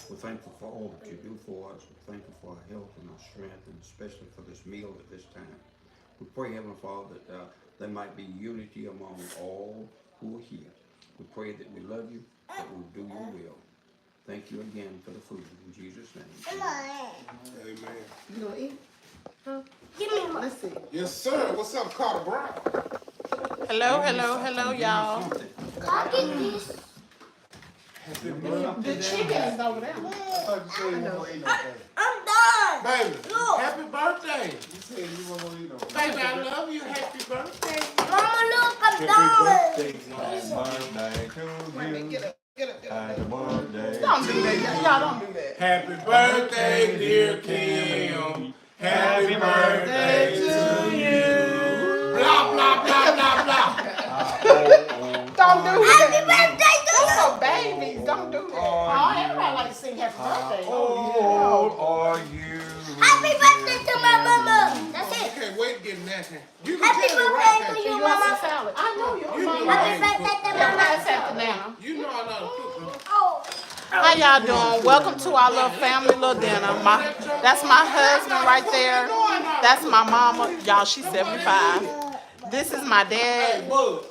We're thankful for all that you do for us. We're thankful for our health and our strength, and especially for this meal at this time. We pray, Heavenly Father, that there might be unity among all who are here. We pray that we love you, that we'll do your will. Thank you again for the food. In Jesus' name. Amen. You gonna eat? Huh? Give me one. Let's see. Yes, sir. What's up, Carter Brown? Hello, y'all. I'll get this. Happy birthday. The chicken is over there. I thought you said you weren't eat no I'm done. baby. Look. Happy birthday. You said you weren't gonna eat no baby, I love you. Happy birthday. Mama, look, I'm done. Happy birthday to Wait a minute, you. get up. Happy birthday. Don't do that. Y'all don't do that. Happy birthday, dear Kim. Happy birthday to you. Blah, blah, blah, blah, blah. Don't do Happy that. birthday to Those you. are babies. Don't do that. Oh, everybody like to sing happy birthday. How old are you? Happy birthday to my mama. That's You it. can't wait to get in that hand. You can Happy tell me birthday right to now. you, You want some mama. salad? I know You you. know Mama. Happy birthday to Yeah, my pass mama. that to Nana. You know I know the cook. Oh. How y'all doing? Welcome to our little family little dinner. That's my husband right there. That's my mama. Y'all, she's 75. This is my Hey, dad. Bud.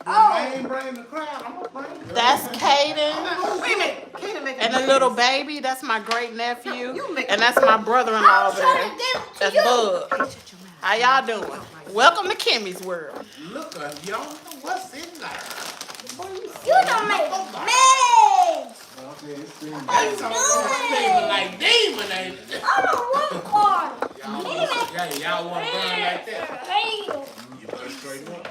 I ain't bringing the crowd. I'm gonna bring the That's Caden. Wait a minute. Can't make And the little baby, that's my great nephew. And that's my brother-in-law over there. That's Bud. How y'all doing? Welcome to Kimmies World. look at y'all. What's in there? You don't make me. That's all people like demon, ain't it? I don't want corn. Y'all want to burn like that? Hey, You better straighten up.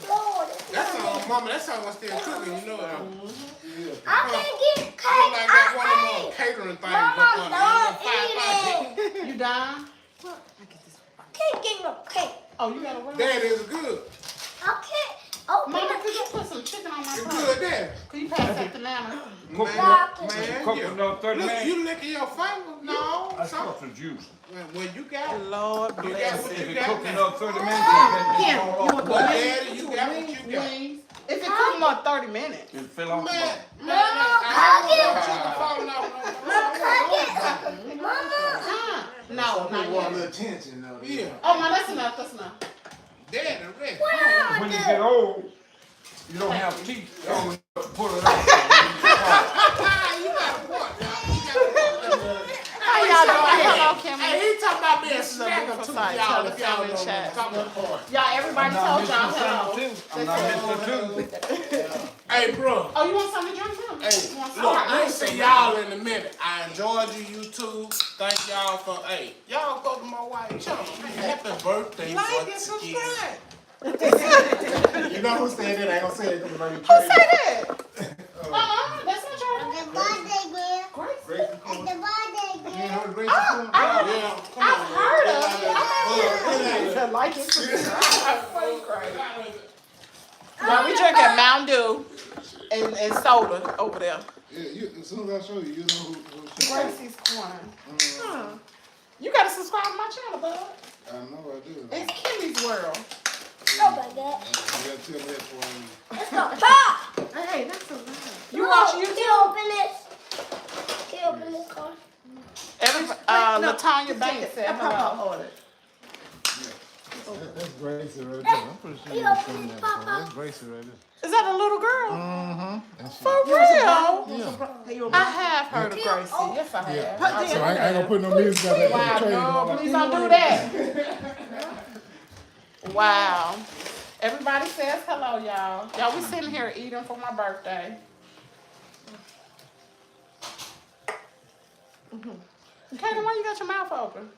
Lord. That's all, Mama. That's all I'm still cooking. You know it. I can't get cake. I'm like that one of I them ate. catering things Mama, up on done eating. You done? I can't get no cake. Oh, you got a roll? That is good. I can't open Mama, the could you put some chicken on my It's plate? good there. Could you pass that to Nana? Man, Cooking yeah. up 30 Look, minutes. you licking your finger? No. That's Some- got the juice. Well, you got it. Lord You got bless what it. If you it got cooking now. up 30 minutes, Kim, it you fall want off. But Daddy, you got what you got. Wings. If it cook more 30 minutes. It fell off the Man, bone. man, I chicken falling off. Huh? No, not Want a yet. little attention though. Yeah. Oh, no, that's enough. That's enough. Daddy, ready. When you get old, you don't have teeth long enough to pull it out. You got a point, y'all. You got a point. How y'all doing? Hello, Kimmy. Hey, he talking about being This is a snacker beautiful too, sight. y'all. Tell If the y'all family don't know chat. what I'm talking about. Y'all, everybody told y'all hello. I'm not missing too. Hey, bro. Oh, you want something to drink too? Hey, You want some? look, I'll see y'all in a minute. I enjoyed you, YouTube. Thank y'all for, hey, y'all go to my wife channel. Hey, happy birthday, Like and once subscribe. You know who said that? I ain't gonna say it because I'm Who said that? That's not your The birthday girl. Gracie At Corn. the birthday You girl. ain't heard of Gracie Corn? Yeah, come I've on, heard of it. man. I like it. Y'all, we drinking Mountain Dew and soda over there. Yeah, as soon as I show you, you know who she is. Gracie's Corner. Huh. You gotta subscribe to my channel, bud. I know I do. It's Kimmy's World. Oh my God. You gotta tell me that for me. Let's go. Pop. Hey, that's so nice. You watch Can you YouTube? open this? Can you open this car? Latanya Banks said hello. Papa ordered. That's Gracie right there. I'm pretty sure You you've open seen this, that before. Papa? That's Gracie right there. Is that a little girl? Mm-hmm. For real? Yeah. I have heard of Gracie. Yes, I have. Yeah. So I ain't gonna put no music out there for the Wow, trade. no, please don't do that. Wow. Everybody says hello, y'all. Y'all, we sitting here eating for my birthday. Kaden, why you got your mouth open?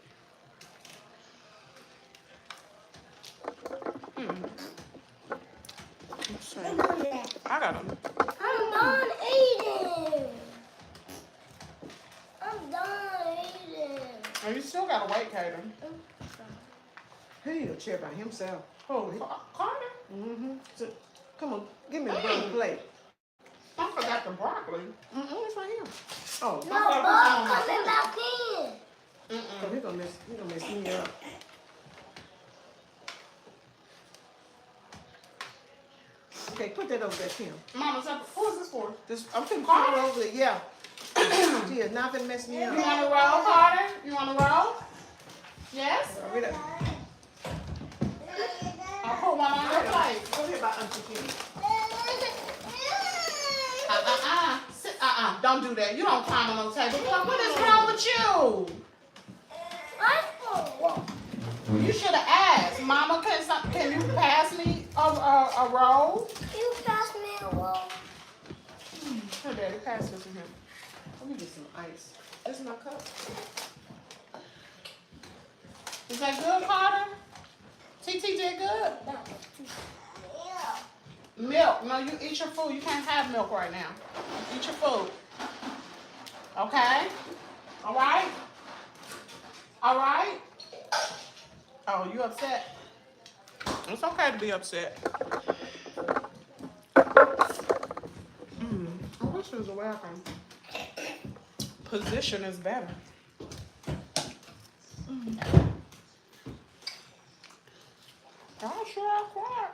Let's see. I got them. I'm done eating. I'm done eating. Oh, you still gotta wait, Kaden. He need a chair by himself. Oh, Carter? Mm-hmm. So, come on, give me the brown plate. I forgot the broccoli. Mm-mm, it's right here. Oh, No, Bob coming back in. so he gonna mess me up. Okay, put that over there, Kim. Mama, who is this for? This, I'm finna put it over there. Yeah, is not gonna mess me You up. want to roll, Carter? You want to roll? Yes? Read it. I'll put one on your plate. Go ahead about Auntie Kimmy. Don't do that. You don't climb on no table. What is wrong with you? You should have asked. Mama, can you pass me a roll? You pass me a roll. Here, Daddy, pass this to him. Let me get some ice. This is my cup. Is that good, Carter? TT did good. Milk. No, you eat your food. You can't have milk right now. Eat your food. Okay? All right? All right? Oh, you upset? It's okay to be upset. I wish there was a way I can position is better. Oh, sure, I cried.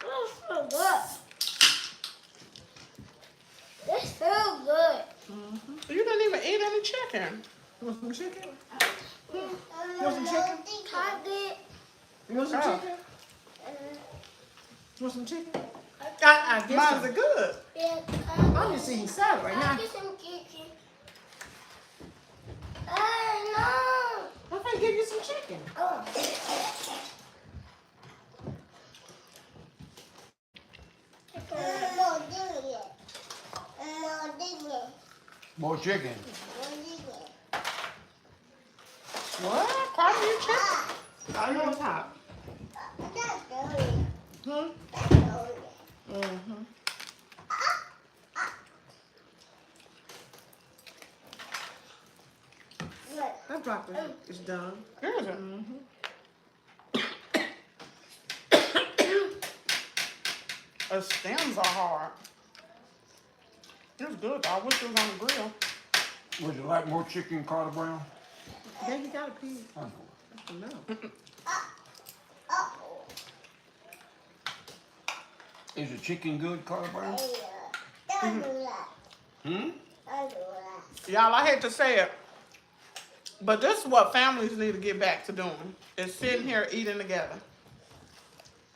This feels good. This feels good. You didn't even eat any chicken. You want some chicken? You want some chicken? You want some Oh. chicken? You want some chicken? I guess Mine's are good. Yeah, I'm just eating salad right now. get some chicken. No. I'm gonna give you some chicken. Oh. More chicken. What? Carter, you chicken? Are you on top? Hmm? Mm-hmm. That broccoli is done. Is it? The stems are hard. It's good though. I wish it was on the grill. Would you like more chicken, Carter Brown? Yeah, you got a piece. I know. No. Is the chicken good, Carter Brown? Hmm? Y'all, I hate to say it, but this is what families need to get back to doing. Is sitting here eating together.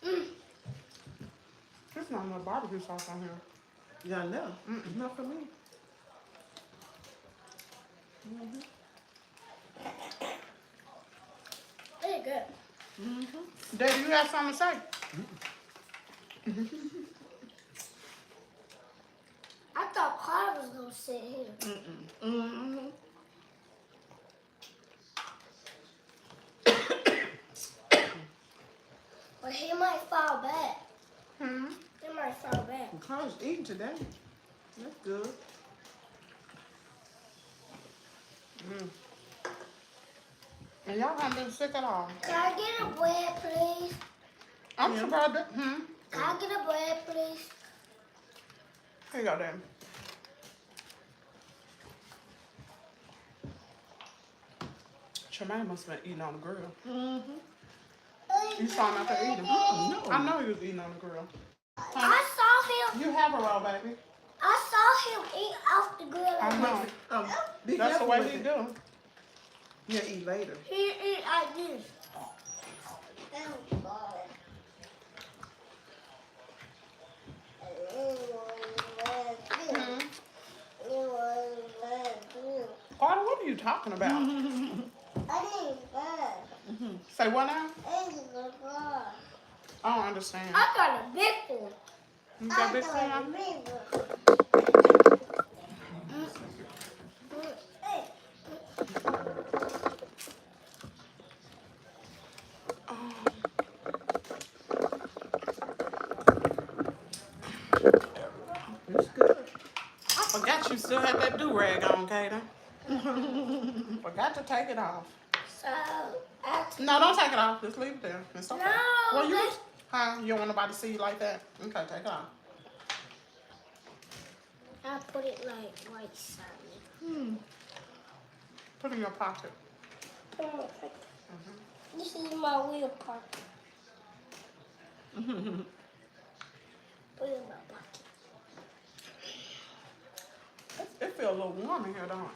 There's not enough barbecue sauce on here. Yeah, no. It's not for me. Very good. Daddy, you have something to say? I thought Carter was gonna sit here. Mm-hmm. But he might fall back. Hmm? He might fall back. Carter's eating today. That's good. And y'all haven't been sick at all. Can I get a bread, please? I'm surprised that, Can I get a bread, please? Here you go, Daddy. Tremaine must have been eating on the grill. Mm-hmm. You saw him out there eating. No. I know he was eating on the grill. I saw him. You have a roll, baby. I saw him eat off the grill. I know. Be That's the careful way with he it. do. Yeah, eat later. He eat like this. Carter, what are you talking about? Say what now? I don't understand. I got a big one. You got big corn? It's good. I forgot you still had that do-rag on, Kaden. Forgot to take it off. So, after No, don't take it off. Just leave it there. It's okay. No, Well, you, that's- huh? You don't want nobody to see you like that? Okay, take it off. I put it like right side. Put it in your pocket. Put it in my pocket. This is my wheel pocket. Put it in my pocket. feel a little warm in here, don't it?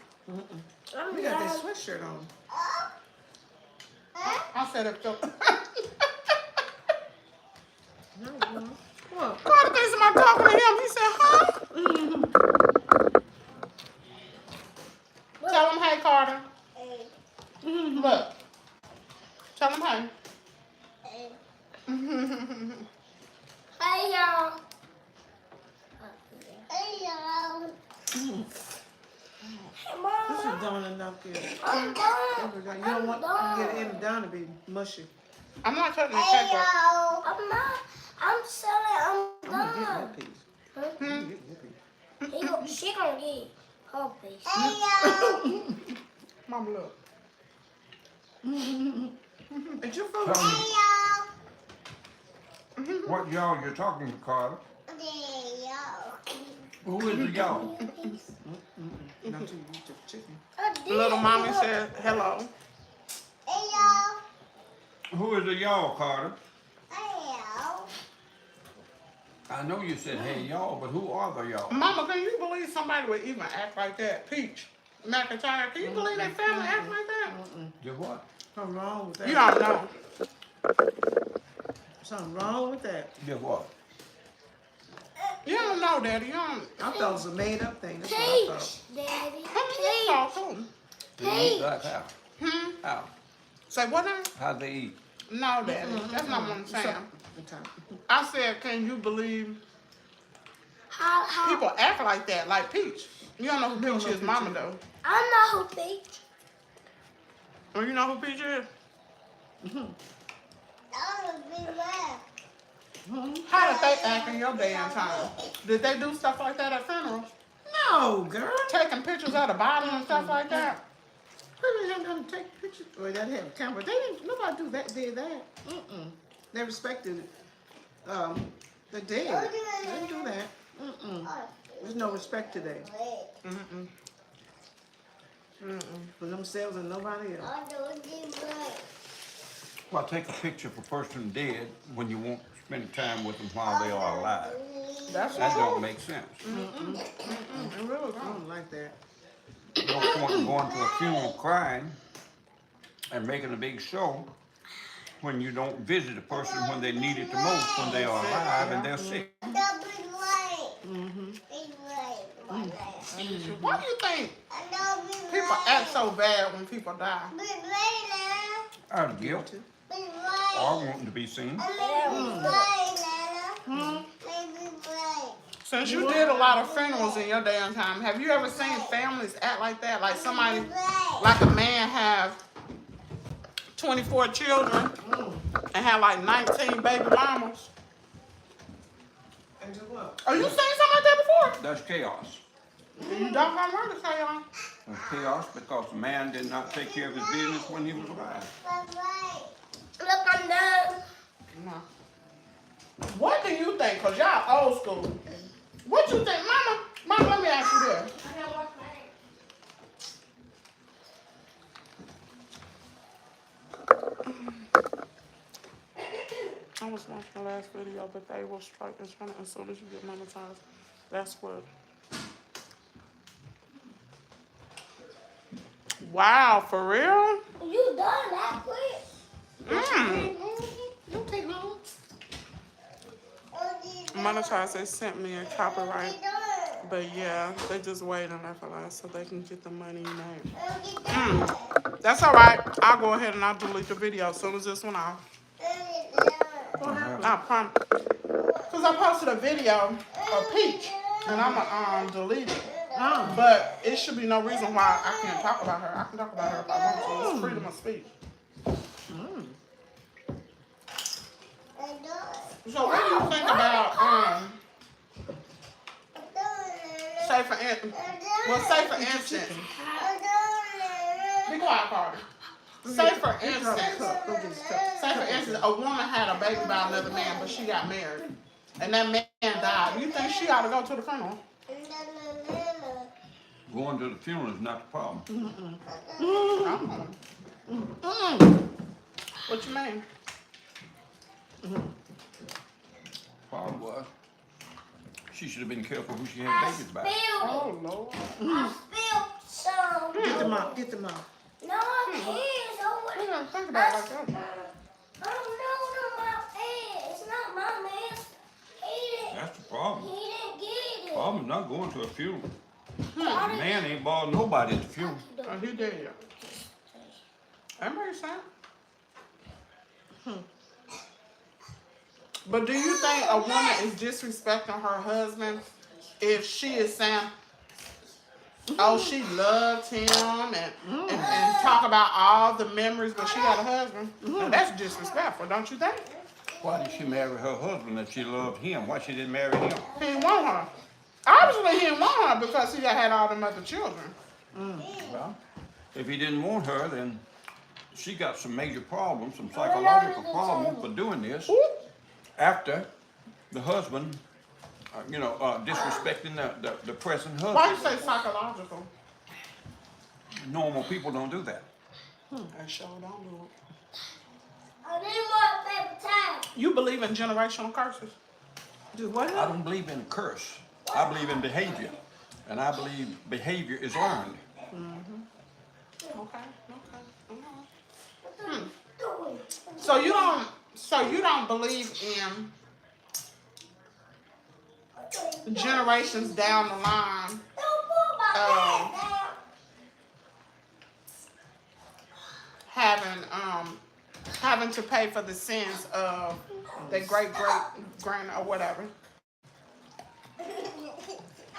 You got that sweatshirt on. I said it felt. What? Carter thinks somebody talking to him. He said, huh? Tell him, hey, Carter. Look. Tell him, hey. Hey, y'all. Hey, y'all. This is done enough here. I'm done. You don't want to get it in and down to be mushy. I'm not touching the Hey, checkbook. y'all. I'm not. I'm selling. I'm gonna get I'm that piece. done. I'm gonna get that piece. She gonna get her piece. Hey, y'all. Mama, look. It's your food. Tell me Hey, y'all. what y'all you're talking to, Carter. Hey, y'all. Who is the y'all? Not you, you took chicken. Little mommy said hello. Hey, y'all. Who is the y'all, Carter? Hey, y'all. I know you said hey y'all, but who are the y'all? Mama, can you believe somebody would even act like that? Peach, McIntyre, can you believe that family act like that? Do what? Something wrong with that. You don't know. Something wrong with that. Do what? You don't know, Daddy. You don't. I thought it was a made up thing. That's what I thought. Peach, Daddy. How many you talk to? They eat like how? How? Say what now? How they eat? No, Daddy. That's not what I'm saying. Okay. I said, can you believe How? people act like that, like Peach? You don't know who Peach is, Mama, though. I know who Peach. Well, you know who Peach is? That was a big laugh. How did they act in your day and time? Did they do stuff like that at funerals? No, girl. Taking pictures of the body and stuff like that? Who didn't have to take pictures? Well, they had a camera. They didn't. Nobody did that. They respected the dead. They didn't do that. There's no respect today for themselves and nobody else. Well, take a picture of a person dead when you won't spend time with them while they are alive. That's That true. don't make sense. It really I don't. don't like that. No point in going to a funeral crying and making a big show when you don't visit a person when they need it the most, when they are alive and they're sick. Why do you think people act so bad when people die? Out of guilt or wanting to be seen. Since you did a lot of funerals in your day and time, have you ever seen families act like that? Like somebody, like a man have 24 children and have like 19 baby mamas? And do what? Are you seen something like that before? That's chaos. You don't have murder, say y'all. That's chaos because the man did not take care of his business when he was alive. Look, I'm done. No. What do you think? Because y'all old school. What you think, Mama? Mama, let me ask you this. I was watching the last video, but they will strike this one as soon as you get monetized. That's what. Wow, for real? You done that quick? Don't take long. Monetize, they sent me a copyright. But yeah, they just waiting for us so they can get the money made. That's all right. I'll go ahead and I'll delete the video as soon as this one off. I promise. Because I posted a video of Peach and I'm going to delete it. But it should be no reason why I can't talk about her. I can talk about her if I want to. It's freedom of speech. So what do you think about, say for instance, be quiet, Carter. Say for instance, a woman had a baby by another man, but she got married, and that man died. You think she ought to go to the funeral? Going to the funeral is not the problem. What you mean? Problem was, She should have been careful who she had babies by. Oh, Lord. I spilled some. Get them out. Get them out. No, I can't. You don't think about it like that. I don't know my pants. It's not my mess. He didn't. That's the problem. He didn't get it. Problem not going to a funeral. The man ain't bothering nobody at the funeral. Oh, he did. That makes sense. But do you think a woman is disrespecting her husband if she is saying, oh, she loved him and talk about all the memories when she got a husband? Now, that's disrespectful, don't you think? Why did she marry her husband if she loved him? Why she didn't marry him? He didn't want her. Obviously, he didn't want her because he had all them other children. Well, if he didn't want her, then she got some major problems, some psychological problems for doing this after the husband, disrespecting the present Why you husband. say psychological? Normal people don't do that. I sure don't do it. I need more paper towels. You believe in generational curses? Do what? I don't believe in curse. I believe in behavior. And I believe behavior is learned. Okay. So you don't believe in generations down the line Don't pull my pants down. having to pay for the sins of their great grand or whatever.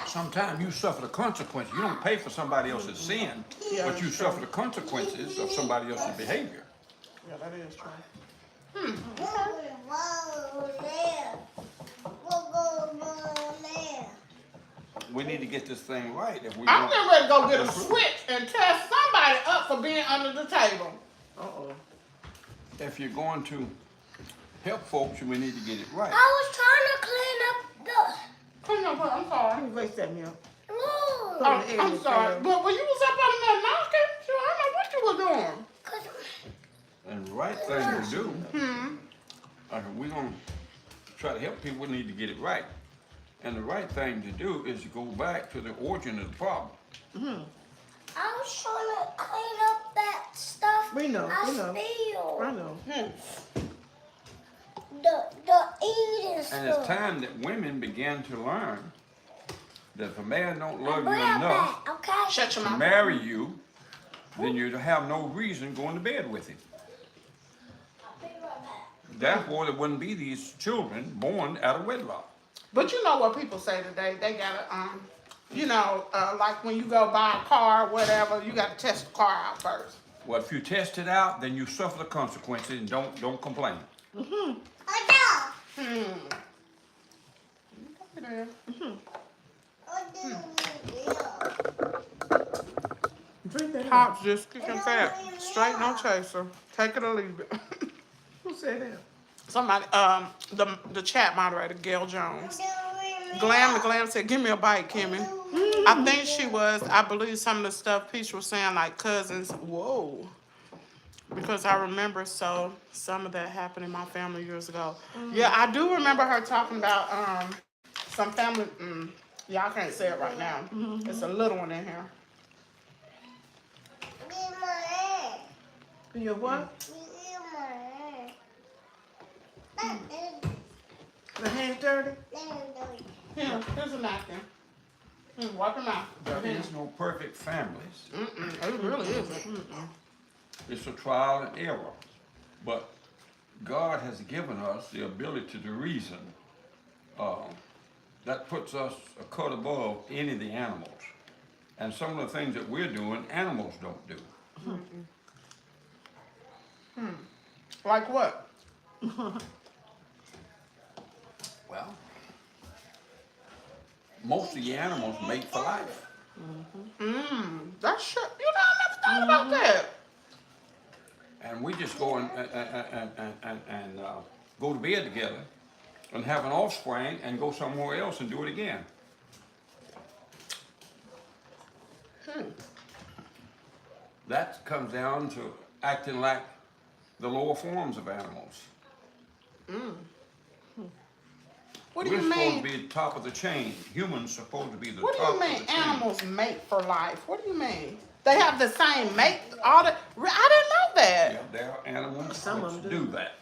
Sometimes you suffer the consequences. You don't pay for somebody else's sin, but you suffer the consequences of somebody else's behavior. Yeah, that is true. We need to get this thing right. If we I'm want- getting ready to go get a switch and tear somebody up for being under the table. Uh-oh. if you're going to help folks, we need to get it right. I was trying to clean up the. Clean up what? I'm sorry. Who waste that milk? Look. Oh, I'm sorry. But when you was up under there knocking, sure, I don't know what you were doing. And the right thing to do, we're going to try to help people, we need to get it right. And the right thing to do is to go back to the origin of the problem. I was trying to clean up that stuff. We know, I we know. spilled. I know. The eating And stuff. it's time that women began to learn that if a man don't love you Bring it enough back, okay? Shut your to mouth. marry you, then you have no reason going to bed with him. I'll be right back. Therefore, there wouldn't be these children born out of wedlock. But you know what people say today? They gotta, like when you go buy a car, whatever, you gotta test the car out first. Well, if you test it out, then you suffer the consequences and don't complain. Drink that. Pops just kicking fat. Straight, no chaser. Take it or leave it. Who said that? Somebody, the chat moderator, Gail Jones. Glam said, give me a bite, Kimmy. I think she was, I believe some of the stuff Peach was saying, like cousins. Whoa. Because I remember some of that happened in my family years ago. Yeah, I do remember her talking about some family, y'all can't say it right now. It's a little one in here. Your what? The hand dirty? Here, here's a napkin. Wipe them out. There is no perfect families. It really isn't. It's a trial and error. But God has given us the ability to reason. That puts us a cut above any of the animals. And some of the things that we're doing, animals don't do. Like what? Well, most of the animals mate for life. That's shit. You know, I never thought about that. And we just go and go to bed together and have an offspring and go somewhere else and do it again. That comes down to acting like the lower forms of animals. Well, What do We're you supposed mean? to be the top of the chain. Humans supposed to be the What do top you mean of the chain. animals mate for life? What do you mean? They have the same mate, all the, I didn't know that. Yeah, there are animals Some of which them do that.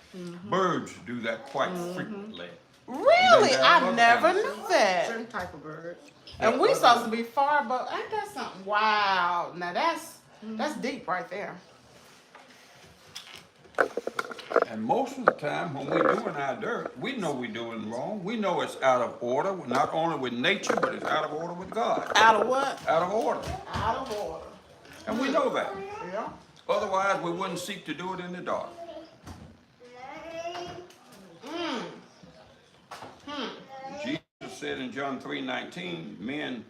Birds do that quite frequently. Really? Then there are I other never animals. knew that. certain type of birds. And we Other- supposed to be far, but ain't that something? Wow. Now that's deep right there. And most of the time, when we're doing our dirt, we know we're doing wrong. We know it's out of order, not only with nature, but it's out of order with God. Out of what? Out of order. Out of order. And we know that. Yeah. Otherwise, we wouldn't seek to do it in the dark. Jesus said in John 3:19, men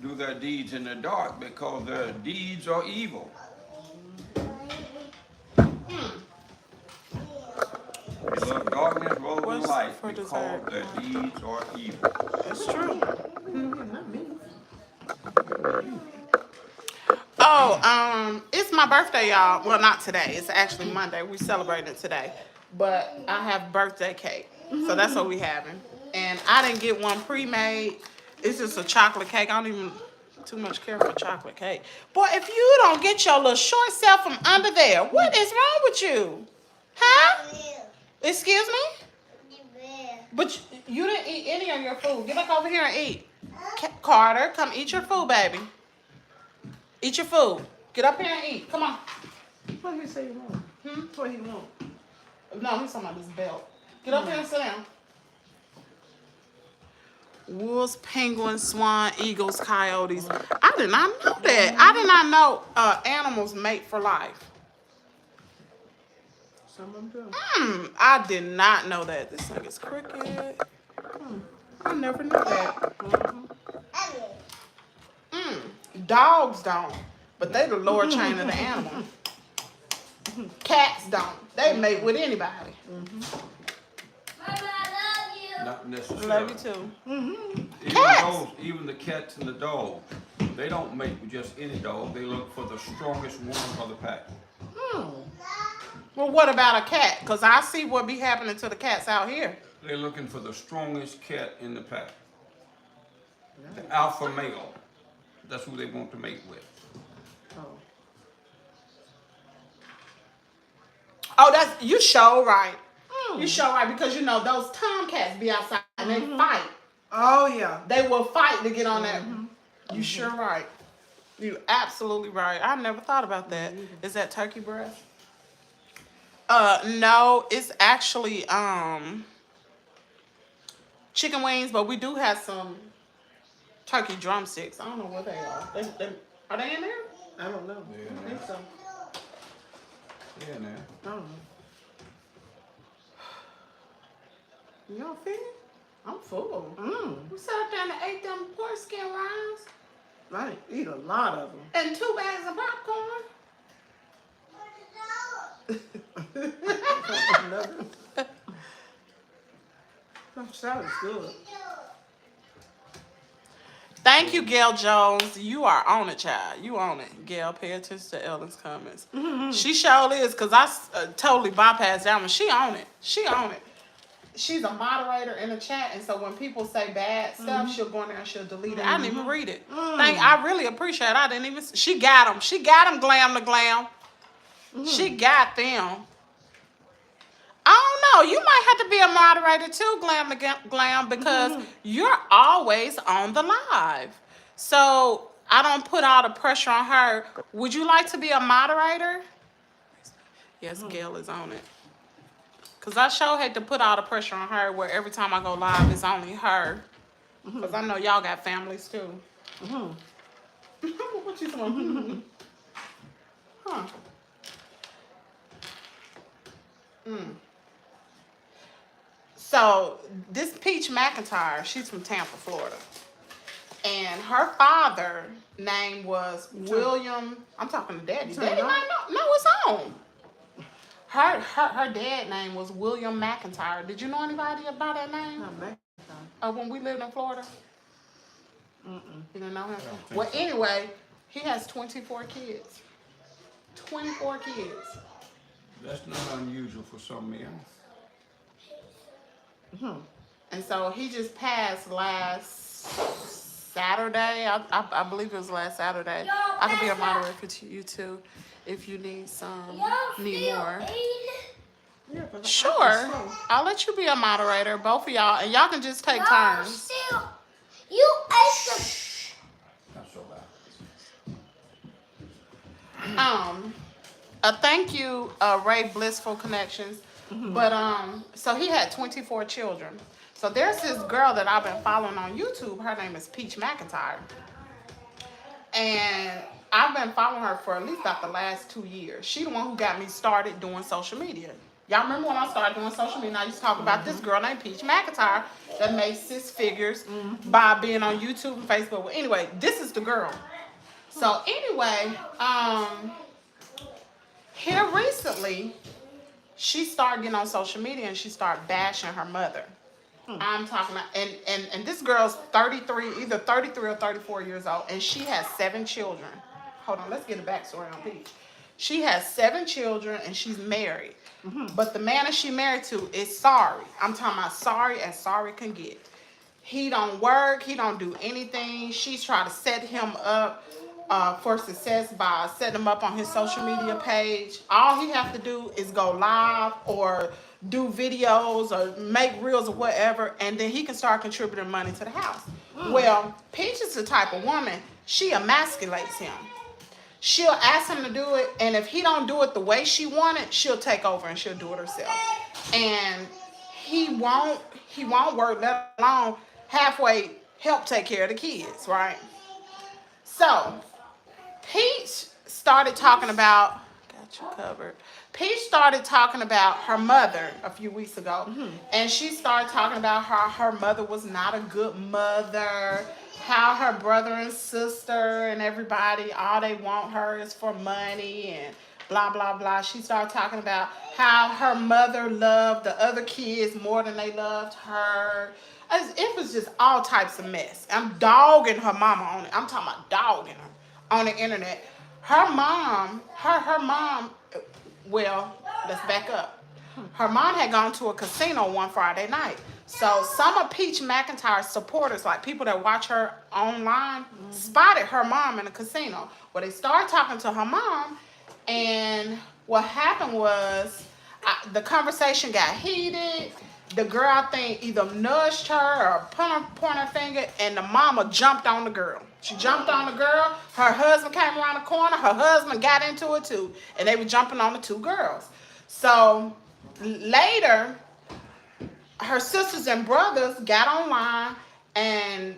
do their deeds in the dark because their deeds are evil. They love darkness rather than What's light for because dessert? their deeds are evil. It's true. Not me. Oh, it's my birthday, y'all. Well, not today. It's actually Monday. We celebrating it today. But I have birthday cake. So that's what we having. And I didn't get one pre-made. It's just a chocolate cake. I don't even too much care for chocolate cake. Boy, if you don't get your little short self from under there, what is wrong with you? Huh? Excuse me? But you didn't eat any of your food. Get back over here and eat. Carter, come eat your food, baby. Eat your food. Get up here and eat. Come on. What did he say he want? What he want? No, he's talking about this belt. Get up here and sit down. Wolves, penguins, swan, eagles, coyotes. I did not know that. I did not know animals mate for life. Some of them do. I did not know that. This thing is crooked. I never knew that. Dogs don't, but they the lower chain of the animal. Cats don't. They mate with anybody. Not necessarily. Love you too. Even the cats and the dogs, they don't mate with just any dog. They look for the strongest one of the pack. Well, what about a cat? Because I see what be happening to the cats out here. They're looking for the strongest cat in the pack. The alpha male. That's who they want to mate with. Oh, that's you sure right. You sure right because you know those tomcats be outside and they fight. Oh yeah. They will fight to get on that. You sure right. You absolutely right. I never thought about that. Is that turkey breast? No, it's actually chicken wings, but we do have some turkey drumsticks. I don't know where they are. Are they in there? I don't know. Yeah, I think so. Yeah, man. I don't know. Y'all finished? I'm full. We sat there and ate them pork skin rinds I eat a lot of them. and 2 bags of popcorn. That sounds good. Thank you, Gail Jones. You are on it, child. You on it. Gail, pay attention to Ellen's comments. She sure is, because I totally bypassed that one. She on it. She on it. She's a moderator in the chat, and so when people say bad stuff, she'll go in there and she'll delete it. I didn't even read it. I really appreciate it. I didn't even. She got them. She got them, glam to glam. She got them. I don't know. You might have to be a moderator too, glam to glam, because you're always on the live. So I don't put all the pressure on her. Would you like to be a moderator? Yes, Gail is on it. Because I sure hate to put all the pressure on her where every time I go live, it's only her. Because I know y'all got families too. What you doing? Huh. So this Peach McIntyre, she's from Tampa, Florida. And her father name was William. I'm talking to Daddy. Daddy might know. No, it's on. Her dad name was William McIntyre. Did you know anybody about that name? When we lived in Florida? You didn't know him? Well, anyway, he has 24 kids. 24 kids. That's not unusual for some men. And so he just passed last Saturday. I believe it was last Saturday. I could be a moderator for you too if you need need more. Yeah, 'cause I Sure. can I'll let you be a moderator, both of y'all, and y'all can just take turns. Still, you ate the. Not so bad. Thank you, Ray Blissful Connections. But so he had 24 children. So there's this girl that I've been following on YouTube. Her name is Peach McIntyre, and I've been following her for at least about the last 2 years. She the one who got me started doing social media. Y'all remember when I started doing social media? I used to talk about this girl named Peach McIntyre that made 6 figures by being on YouTube and Facebook. Well, anyway, this is the girl. So anyway, here recently, she started getting on social media and she started bashing her mother. I'm talking about, and this girl's 33, either 33 or 34 years old, and she has 7 children. Hold on, let's get a backstory on Peach. She has 7 children and she's married. But the man that she married to is sorry. I'm talking about sorry as sorry can get. He don't work, he don't do anything. She's trying to set him up for success by setting him up on his social media page. All he have to do is go live or do videos or make reels or whatever, and then he can start contributing money to the house. Well, Peach is the type of woman, she emasculates him. She'll ask him to do it, and if he don't do it the way she wanted, she'll take over and she'll do it herself. And he won't work, let alone halfway help take care of the kids, right? So Peach started talking about, got you covered. Peach started talking about her mother a few weeks ago, and she started talking about how her mother was not a good mother, how her brother and sister and everybody, all they want her is for money and blah, blah, blah. She started talking about how her mother loved the other kids more than they loved her. It was just all types of mess. I'm dogging her mama on it. I'm talking about dogging her on the internet. Her mom, well, let's back up. Her mom had gone to a casino one Friday night. So some of Peach McIntyre's supporters, like people that watch her online, spotted her mom in a casino. Well, they started talking to her mom, and what happened was the conversation got heated. The girl, I think, either nudged her or pointed her finger, and the mama jumped on the girl. She jumped on the girl. Her husband came around the corner. Her husband got into it too, and they were jumping on the 2 girls. So later, her sisters and brothers got online and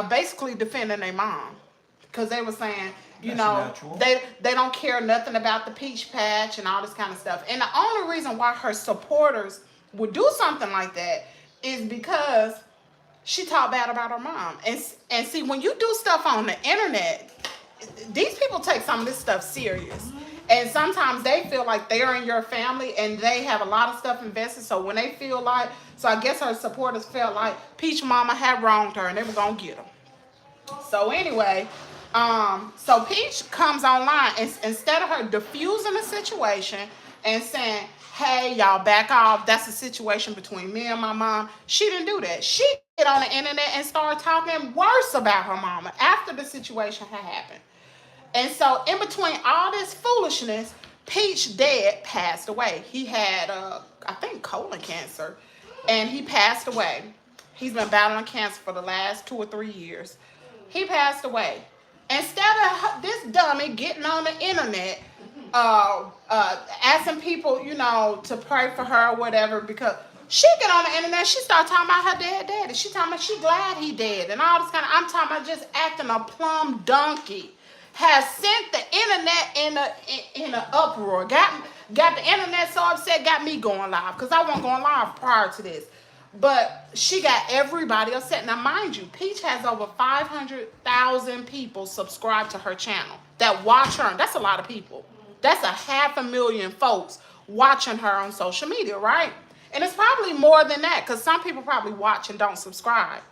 basically defending their mom, because they were saying, you know, they don't care nothing about the peach patch and all this kind of stuff. And the only reason why her supporters would do something like that is because she talked bad about her mom. And see, when you do stuff on the internet, these people take some of this stuff serious. And sometimes they feel like they're in your family and they have a lot of stuff invested. So when they feel like, so I guess her supporters felt like Peach mama had wronged her and they were going to get her. So anyway, so Peach comes online, and instead of her diffusing the situation and saying, hey, y'all back off, that's a situation between me and my mom, she didn't do that. She get on the internet and started talking worse about her mama after the situation had happened. And so in between all this foolishness, Peach's dad passed away. He had, I think, colon cancer, and he passed away. He's been battling cancer for the last 2 or 3 years. He passed away. Instead of this dummy getting on the internet, asking people, you know, to pray for her or whatever, because she get on the internet, she started talking about her daddy. She talking about she glad he dead and all this kind of, I'm talking about just acting a plumb donkey. Has sent the internet in an uproar. Got the internet so upset, got me going live, because I wasn't going live prior to this. But she got everybody upset. Now, mind you, Peach has over 500,000 people subscribed to her channel that watch her. And that's a lot of people. That's 500,000 folks watching her on social media, right? And it's probably more than that, because some people probably watch and don't subscribe.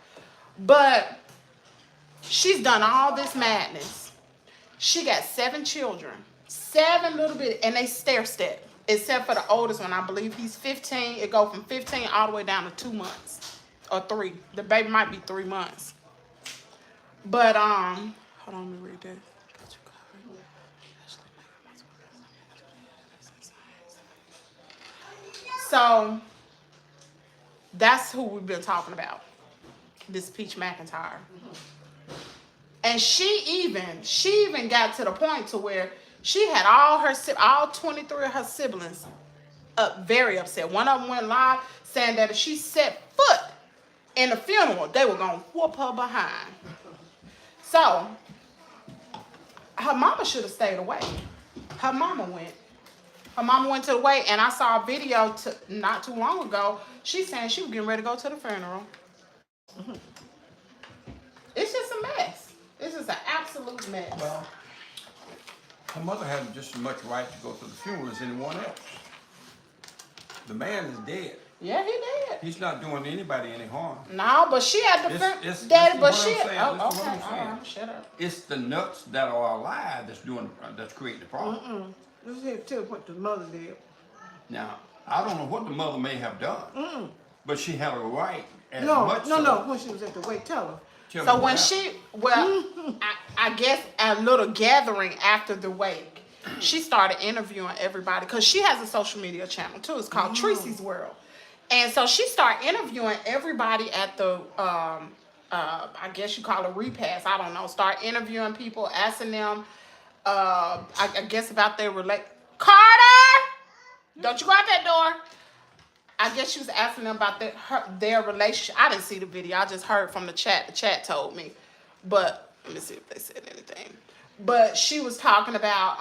But she's done all this madness. She got 7 children, 7 little bit, and they stair step. except for the oldest one. I believe he's 15. It go from 15 all the way down to 2 months or 3. The baby might be 3 months. But hold on, let me read that. So that's who we've been talking about. This Peach McIntyre. And she even got to the point to where she had all 23 of her siblings very upset. One of them went live saying that if she set foot in the funeral, they were going to whoop her behind. So her mama should have stayed away. Her mama went. Her mama went to the wake, and I saw a video not too long ago. She's saying she was getting ready to go to the funeral. It's just a mess. It's just an absolute mess. Well, her mother had just as much right to go to the funeral as anyone else. The man is dead. Yeah, he did. He's not doing anybody any harm. No, but she had the daddy, but she. Oh, okay, all right, shut up. It's the nuts that are alive that's creating the problem. Let's hear tell what the mother did. Now, I don't know what the mother may have done, but she had a right. No, when she was at the wake, tell her. So when I guess at a little gathering after the wake, she started interviewing everybody because she has a social media channel too. It's called Kimmies World. And so she started interviewing everybody at the, I guess you call it repast. I don't know. Start interviewing people, asking them, I guess about their Carter! Don't you go out that door. I guess she was asking them about their relationship. I didn't see the video. I just heard from the chat. The chat told me. But let me see if they said anything. But she was talking about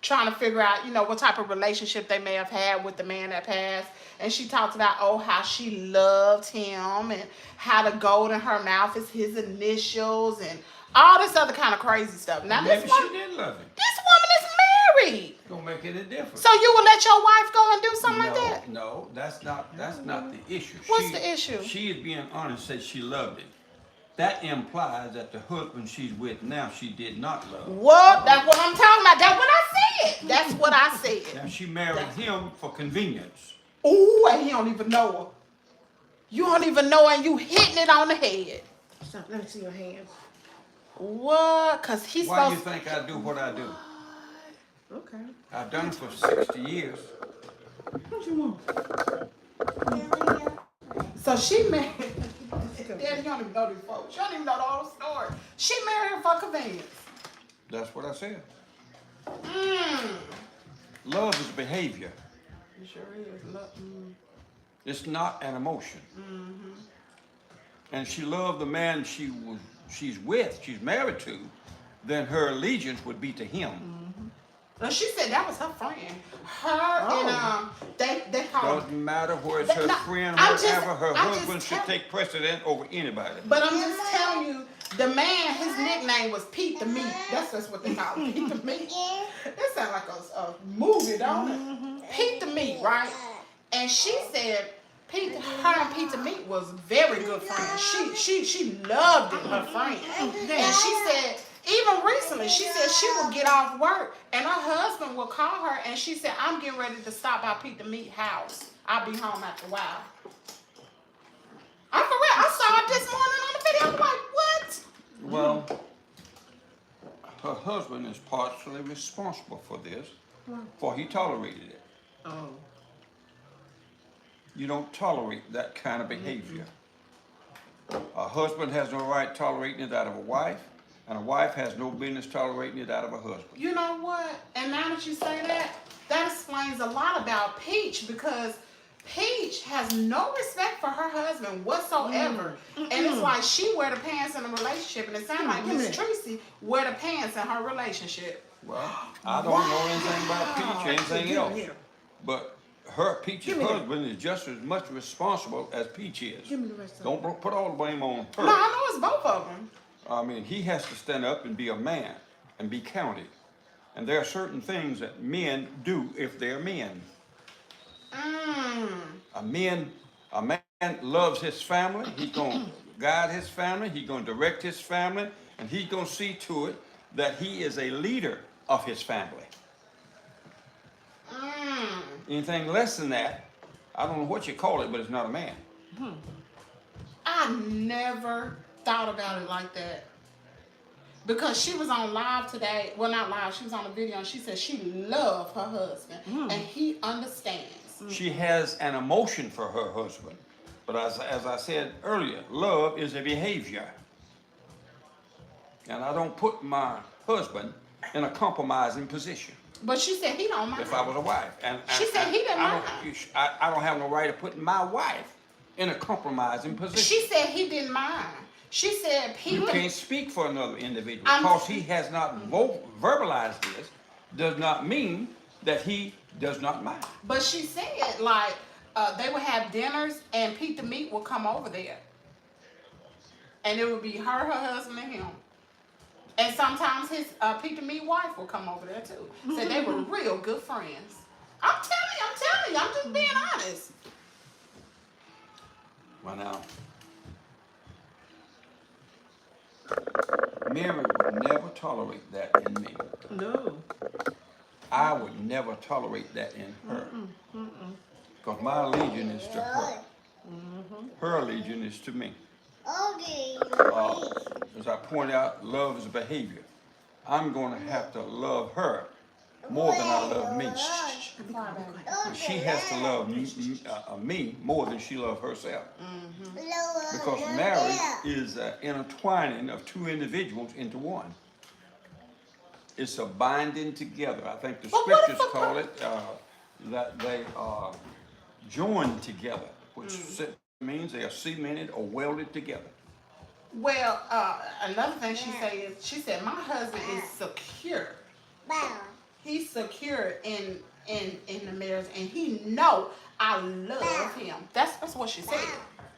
trying to figure out, what type of relationship they may have had with the man that passed. And she talked about, how she loved him and how the gold in her mouth is his initials and all this other kind of crazy stuff. Now, maybe she did love him. This woman is married. Don't make any difference. So you would let your wife go and do something like that? No, that's not the issue. What's the issue? She is being honest, said she loved him. That implies that the husband she's with now, she did not love. What? That's what I'm talking about. That's what I said. That's what I said. Now she married him for convenience. Ooh, and he don't even know her. You don't even know her and you hitting it on the head. Stop, let me see your hands. What? Because he's Why do you think I do what I do? Okay. I've done it for 60 years. What you want? So she married. Daddy, you don't even know these folks. You don't even know the whole story. She married him for convenience. That's what I said. Love is behavior. It sure is. It's not an emotion. And she loved the man she's with, she's married to, then her allegiance would be to him. And she said that was her friend. And they call her. Doesn't matter whether it's her friend, whatever, her husband should take precedent over anybody. But I'm just telling you, the man, his nickname was Pete the Meat. That's just what they call him, Pete the Meat. That sounds like a movie, don't it? Pete the Meat, right? And she said her and Pete the Meat was very good friends. She loved it, her friend. And she said, even recently, she said she would get off work and her husband would call her and she said, I'm getting ready to stop by Pete the Meat house. I'll be home after a while. I'm for real. I saw it this morning on the video. I'm like, what? Well, her husband is partially responsible for this, for he tolerated it. Oh. You don't tolerate that kind of behavior. A husband has no right tolerating it out of a wife, and a wife has no business tolerating it out of a husband. You know what? And now that you say that, that explains a lot about Peach, because Peach has no respect for her husband whatsoever. And it's like she wear the pants in a relationship, and it sounds like Miss Tracy wear the pants in her relationship. Well, I don't know anything about Peach or anything else, but Peach's husband is just as much responsible as Peach is. Give me the rest of Don't put all the blame on her. No, I know it's both of them. I mean, he has to stand up and be a man and be counted. And there are certain things that men do if they're men. A man loves his family. He's going to guide his family. He's going to direct his family. And he's going to see to it that he is a leader of his family. Anything less than that, I don't know what you call it, but it's not a man. I never thought about it like that. Because she was on live today. Well, not live. She was on a video, and she said she loved her husband, and he understands. She has an emotion for her husband. But as I said earlier, love is a behavior. And I don't put my husband in a compromising position. But she said he don't mind. If I was a wife. She said he didn't mind. I don't have no right of putting my wife in a compromising position. She said he didn't mind. She said You can't speak for another individual. Because he has not verbalized this does not mean that he does not mind. But she said, like, they would have dinners and Pete the Meat would come over there. And it would be her husband, and him. And sometimes his Pete the Meat wife would come over there too. Said they were real good friends. I'm telling you, I'm just being honest. Well, now, Mary would never tolerate that in me. No. I would never tolerate that in her. Because my allegiance is to her. Her allegiance is to me. As I point out, love is a behavior. I'm going to have to love her more than I love me. She has to love me more than she loves herself. Because marriage is an intertwining of two individuals into one. It's a binding together. I think the scriptures call it that they are joined together, which means they are cemented or welded together. Well, another thing she said is, she said, my husband is secure. He's secure in the marriage, and he know I love him. That's what she said.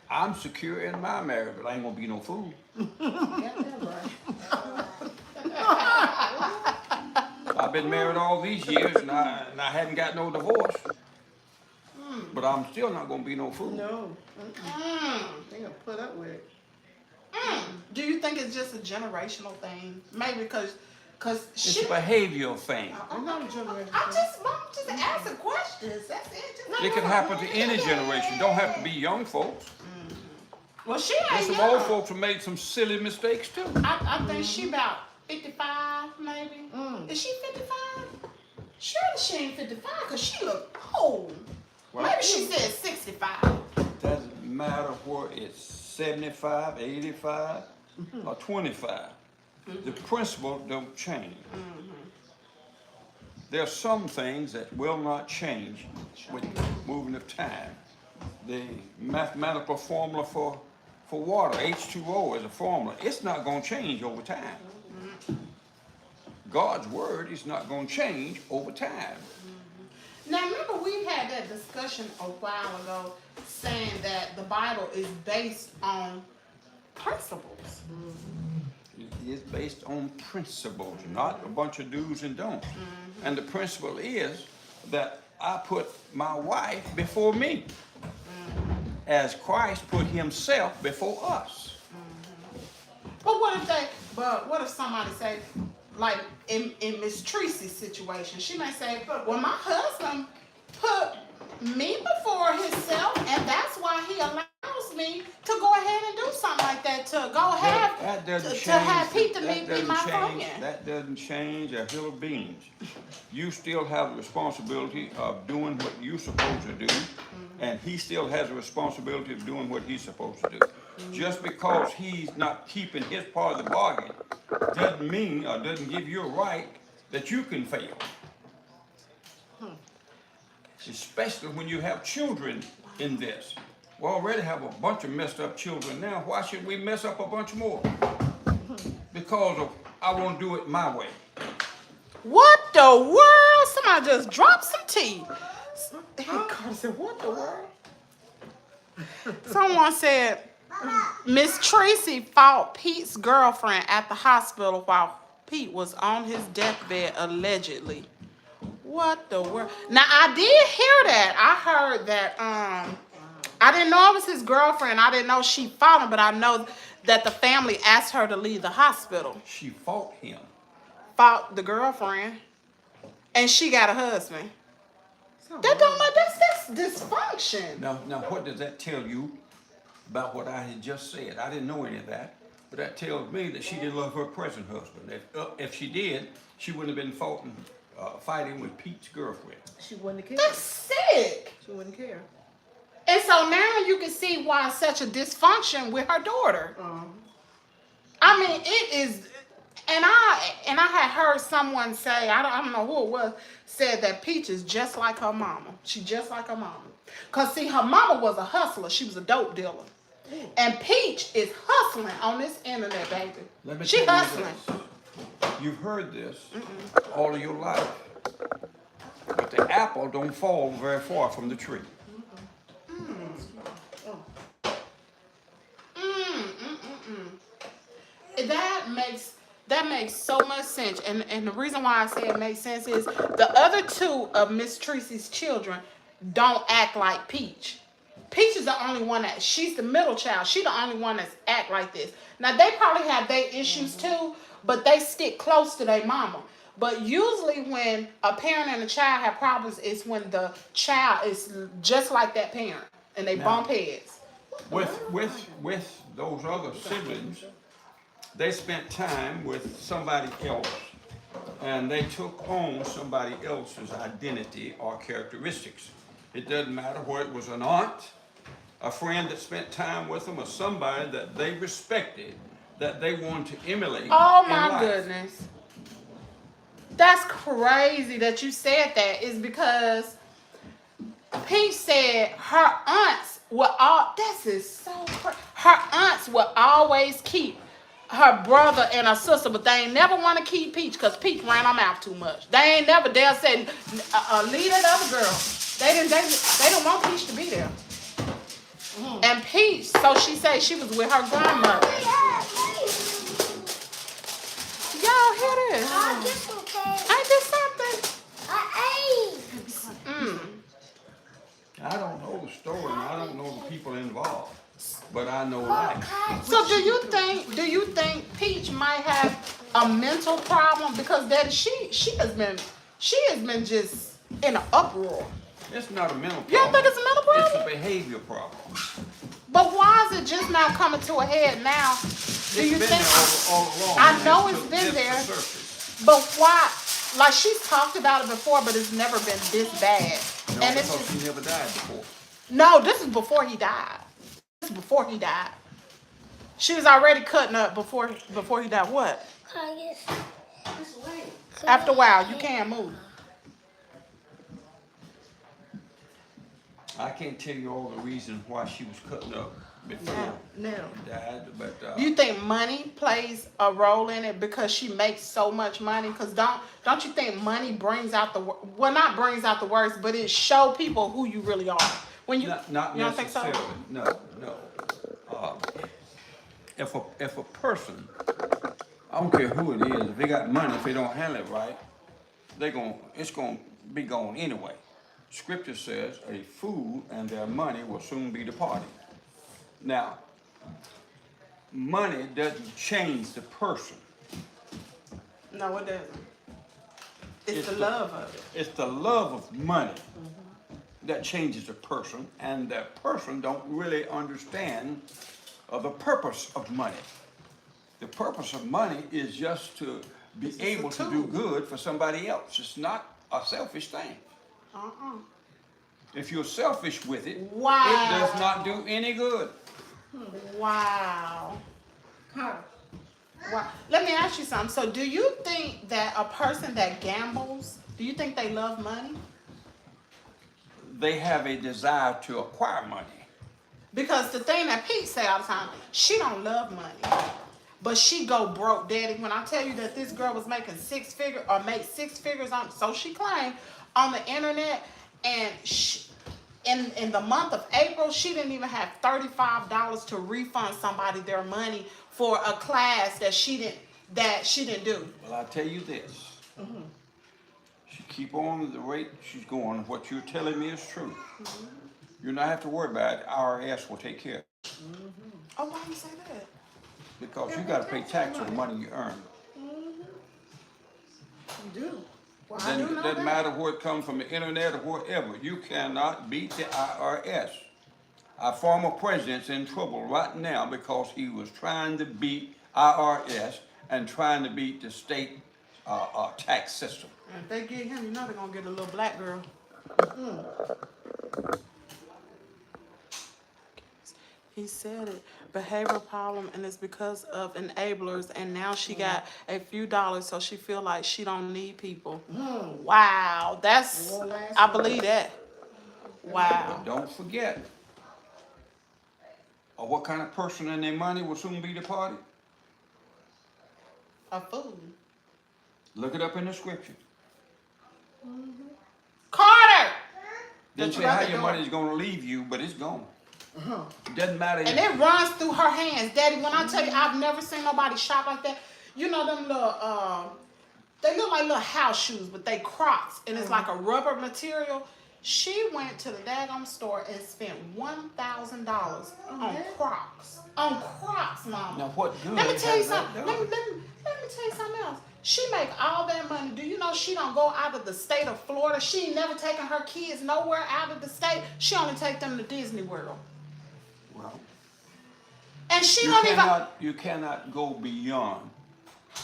I'm secure in my marriage, but I ain't gonna be no fool. Yeah, that's right. I've been married all these years, and I hadn't got no divorce. But I'm still not gonna be no fool. No. They gonna put up with it. Do you think it's just a generational thing? Maybe because It's she. a behavioral thing. I'm not a generation. I'm just asking questions. That's it. Just It can happen to any generation. Don't have to be young folks. Well, she There's ain't some old young. folks who made some silly mistakes too. I think she about 55, maybe. Is she 55? Surely she ain't 55 because she look old. Well, Maybe she said 65. Doesn't matter where it's 75, 85, or 25. The principle don't change. There are some things that will not change with moving of time. The mathematical formula for water, H2O, is a formula. It's not going to change over time. God's word is not going to change over time. Now, remember we had that discussion a while ago saying that the Bible is based on principles. It is based on principles, not a bunch of do's and don'ts. And the principle is that I put my wife before me, as Christ put himself before us. But what if somebody say, like in Miss Tracy's situation, she may say, well, my husband put me before himself, and that's why he allows me to go ahead and do something like that, to go ahead That doesn't change. to have Pete the That Meat be doesn't my change. friend. That doesn't change a hill of beans. You still have the responsibility of doing what you're supposed to do, and he still has a responsibility of doing what he's supposed to do. Just because he's not keeping his part of the bargain doesn't mean or doesn't give you a right that you can fail. Especially when you have children in this. We already have a bunch of messed up children now. Why should we mess up a bunch more? Because of I want to do it my way. What the world? Somebody just dropped some tea. Carter said, what the world? Someone said, Miss Tracy fought Pete's girlfriend at the hospital while Pete was on his deathbed, allegedly. What the world? Now, I did hear that. I heard that, I didn't know it was his girlfriend. I didn't know she fought him, but I know that the family asked her to leave the hospital. She fought him. Fought the girlfriend, and she got a husband. That don't matter. That's dysfunction. Now, what does that tell you about what I had just said? I didn't know any of that, but that tells me that she didn't love her present husband. If she did, she wouldn't have been fighting with Pete's girlfriend. She wouldn't care. That's sick. She wouldn't care. And so now you can see why it's such a dysfunction with her daughter. I mean, it is, and I had heard someone say, I don't know who it was, said that Peach is just like her mama. She just like her mama. Cause see, her mama was a hustler. She was a dope dealer. And Peach is hustling on this internet, baby. Let me She tell you hustling. this. You've heard this all of your life, but the apple don't fall very far from the tree. That makes so much sense, and the reason why I say it makes sense is the other two of Miss Tracy's children don't act like Peach. Peach is the only one she's the middle child. She's the only one that's act like this. Now they probably have their issues too, but they stick close to their mama. But usually when a parent and a child have problems, it's when the child is just like that parent and they bump heads. With those other siblings, they spent time with somebody else, and they took on somebody else's identity or characteristics. It doesn't matter whether it was an aunt, a friend that spent time with them, or somebody that they respected, that they wanted to emulate. Oh in my life. goodness. That's crazy that you said that, is because Peach said her aunts will her aunts will always keep her brother and her sister, but they ain't never want to keep Peach because Peach ran her mouth too much. They ain't never dare say, leave that other girl. They didn't want Peach to be there. And Peach, so she said she was with her grandmother. Y'all hear this? Ain't this something? I don't know the story, and I don't know the people involved, but I know life. So do you think Peach might have a mental problem? Because Daddy, she has been just in an uproar. It's not a mental problem. You don't think it's a mental problem? It's a behavior problem. But why is it just now coming to a head now? Do you It's been think? there all along. I know It's it's to- been it's there. to surface. But why? Like she's talked about it before, but it's never been this bad. No, And it's because just, she never died before. no, this is before he died. This is before he died. She was already cutting up before he died. What? After a while, you can't move. I can't tell you all the reasons why she was cutting up before No. she died, but You think money plays a role in it because she makes so much money? Because don't you think money brings out not brings out the worst, but it show people who you really are. When you not you don't think so? necessarily. No. If a person, I don't care who it is, if they got money, if they don't handle it right, it's gonna be gone anyway. Scripture says a fool and their money will soon be departed. Now, money doesn't change the person. No, it doesn't. It's the love of it. It's the love of money that changes a person, and that person don't really understand the purpose of money. The purpose of money is just to be able to do good for somebody else. It's not a selfish thing. If you're selfish with it, Wow. it does not do any good. Wow. Wow. Let me ask you something. So do you think that a person that gambles, do you think they love money? They have a desire to acquire money. Because the thing that Pete say all the time, she don't love money. But she go broke, Daddy. When I tell you that this girl was making made 6 figures on, so she claimed, on the internet, and in the month of April, she didn't even have $35 to refund somebody their money for a class that she didn't do. Well, I tell you this. She keep on the rate she's going. What you're telling me is true. You don't have to worry about it. IRS will take care of it. Oh, why do you say that? Because you got to pay tax on the money you earn. You do. Well, I do know Doesn't that. matter where it comes from, the internet or wherever. You cannot beat the IRS. Our former president's in trouble right now because he was trying to beat IRS and trying to beat the state tax system. And if they get him, you know they're gonna get a little black girl. He said it. Behavioral problem, and it's because of enablers. And now she got a few dollars, so she feel like she don't need people. Wow, that's I believe that. Wow. Don't forget, what kind of person and their money will soon be departed? A fool. Look it up in the scripture. Carter. Didn't say how your money is going to leave you, but it's gone. It doesn't matter. And it runs through her hands, Daddy. When I tell you, I've never seen nobody shop like that. You know them little, they look like little house shoes, but they Crocs, and it's like a rubber material. She went to the daggone store and spent $1,000 on Crocs. On Crocs, Mama. Now what good? Let me tell you has that something. done? Let me tell you something else. She make all that money. Do you know she don't go out of the state of Florida? She ain't never taken her kids nowhere out of the state. She only take them to Disney World. Well, And she you don't even. you cannot go beyond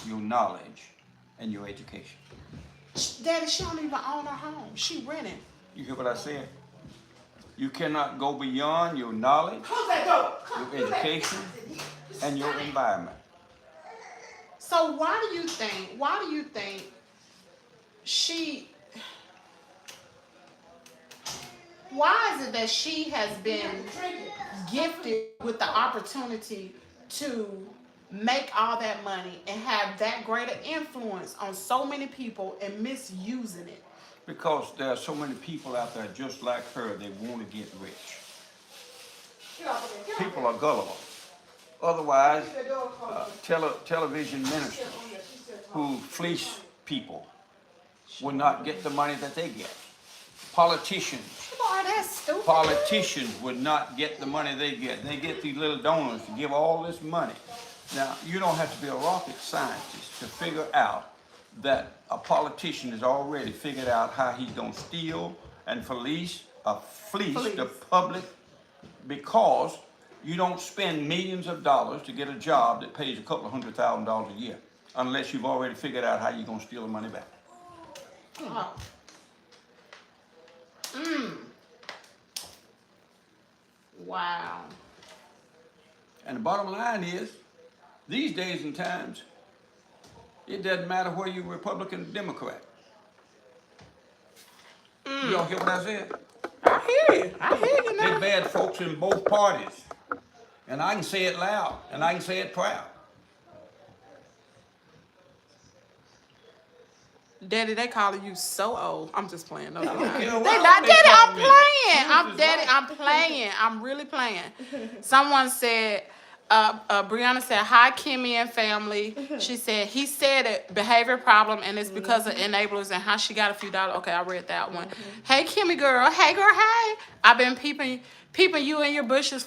your knowledge and your education. Daddy, she don't even own her home. She renting. You hear what I said? You cannot go beyond your knowledge, Close that door. your education, and your environment. So why do you think she, why is it that she has been gifted with the opportunity to make all that money and have that greater influence on so many people and misusing it? Because there are so many people out there just like her, they want to get rich. People are gullible. Otherwise, television ministers who fleece people will not get the money that they get. Politicians Boy, that's stupid. Politicians would not get the money they get. They get these little donors to give all this money. Now, you don't have to be a rocket scientist to figure out that a politician has already figured out how he's going to steal and fleece the public, because you don't spend millions of dollars to get a job that pays a couple of $100,000 a year unless you've already figured out how you're going to steal the money back. Oh. Wow. And the bottom line is, these days and times, it doesn't matter whether you're Republican or Democrat. Y'all hear what I said? I hear you now. There's bad folks in both parties. And I can say it loud, and I can say it proud. Daddy, they calling you so old. I'm just playing. No, You know, they I not. don't Daddy, I'm call me. playing. I'm Truth is Daddy. right. I'm playing. I'm really playing. Someone said, Brianna said, "Hi, Kimmy and family." She said he said it, behavior problem, and it's because of enablers and how she got a few dollars. Okay, I read that one. Hey, Kimmy girl. Hey, girl. Hey. I've been peeping you in the bushes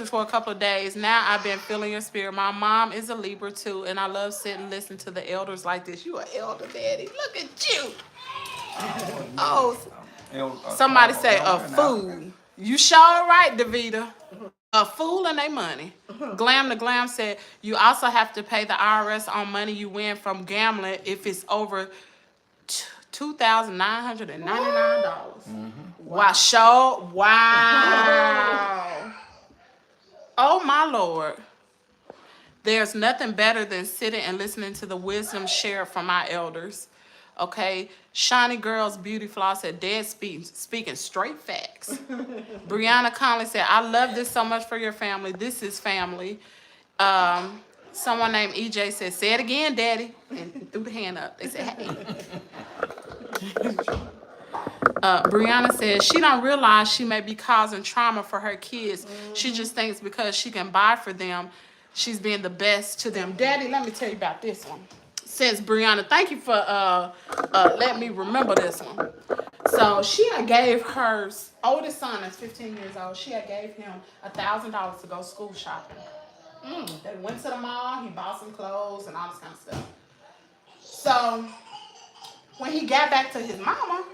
for a couple of days. Now I've been feeling your spirit. My mom is a Libra too, and I love sitting and listening to the elders like this. You an elder, Daddy. Look at you. Oh, somebody say a fool. You sure right, Davita. A fool and their money. Glam the Glam said, you also have to pay the IRS on money you win from gambling if it's over $2,999. Wow, show. Wow. Oh, my Lord. There's nothing better than sitting and listening to the wisdom shared from our elders. Okay, Shiny Girls Beauty Flaw said, Dad speaking straight facts. Brianna Conley said, I love this so much for your family. This is family. Someone named EJ said, say it again, Daddy. And threw the hand up. They said, hey. Brianna said, she don't realize she may be causing trauma for her kids. She just thinks because she can buy for them, she's being the best to them. Daddy, let me tell you about this one. Since Brianna, thank you for letting me remember this one. So she had gave her oldest son, that's 15 years old, she had gave him $1,000 to go school shopping. They went to the mall, he bought some clothes and all this kind of stuff. So when he got back to his mama,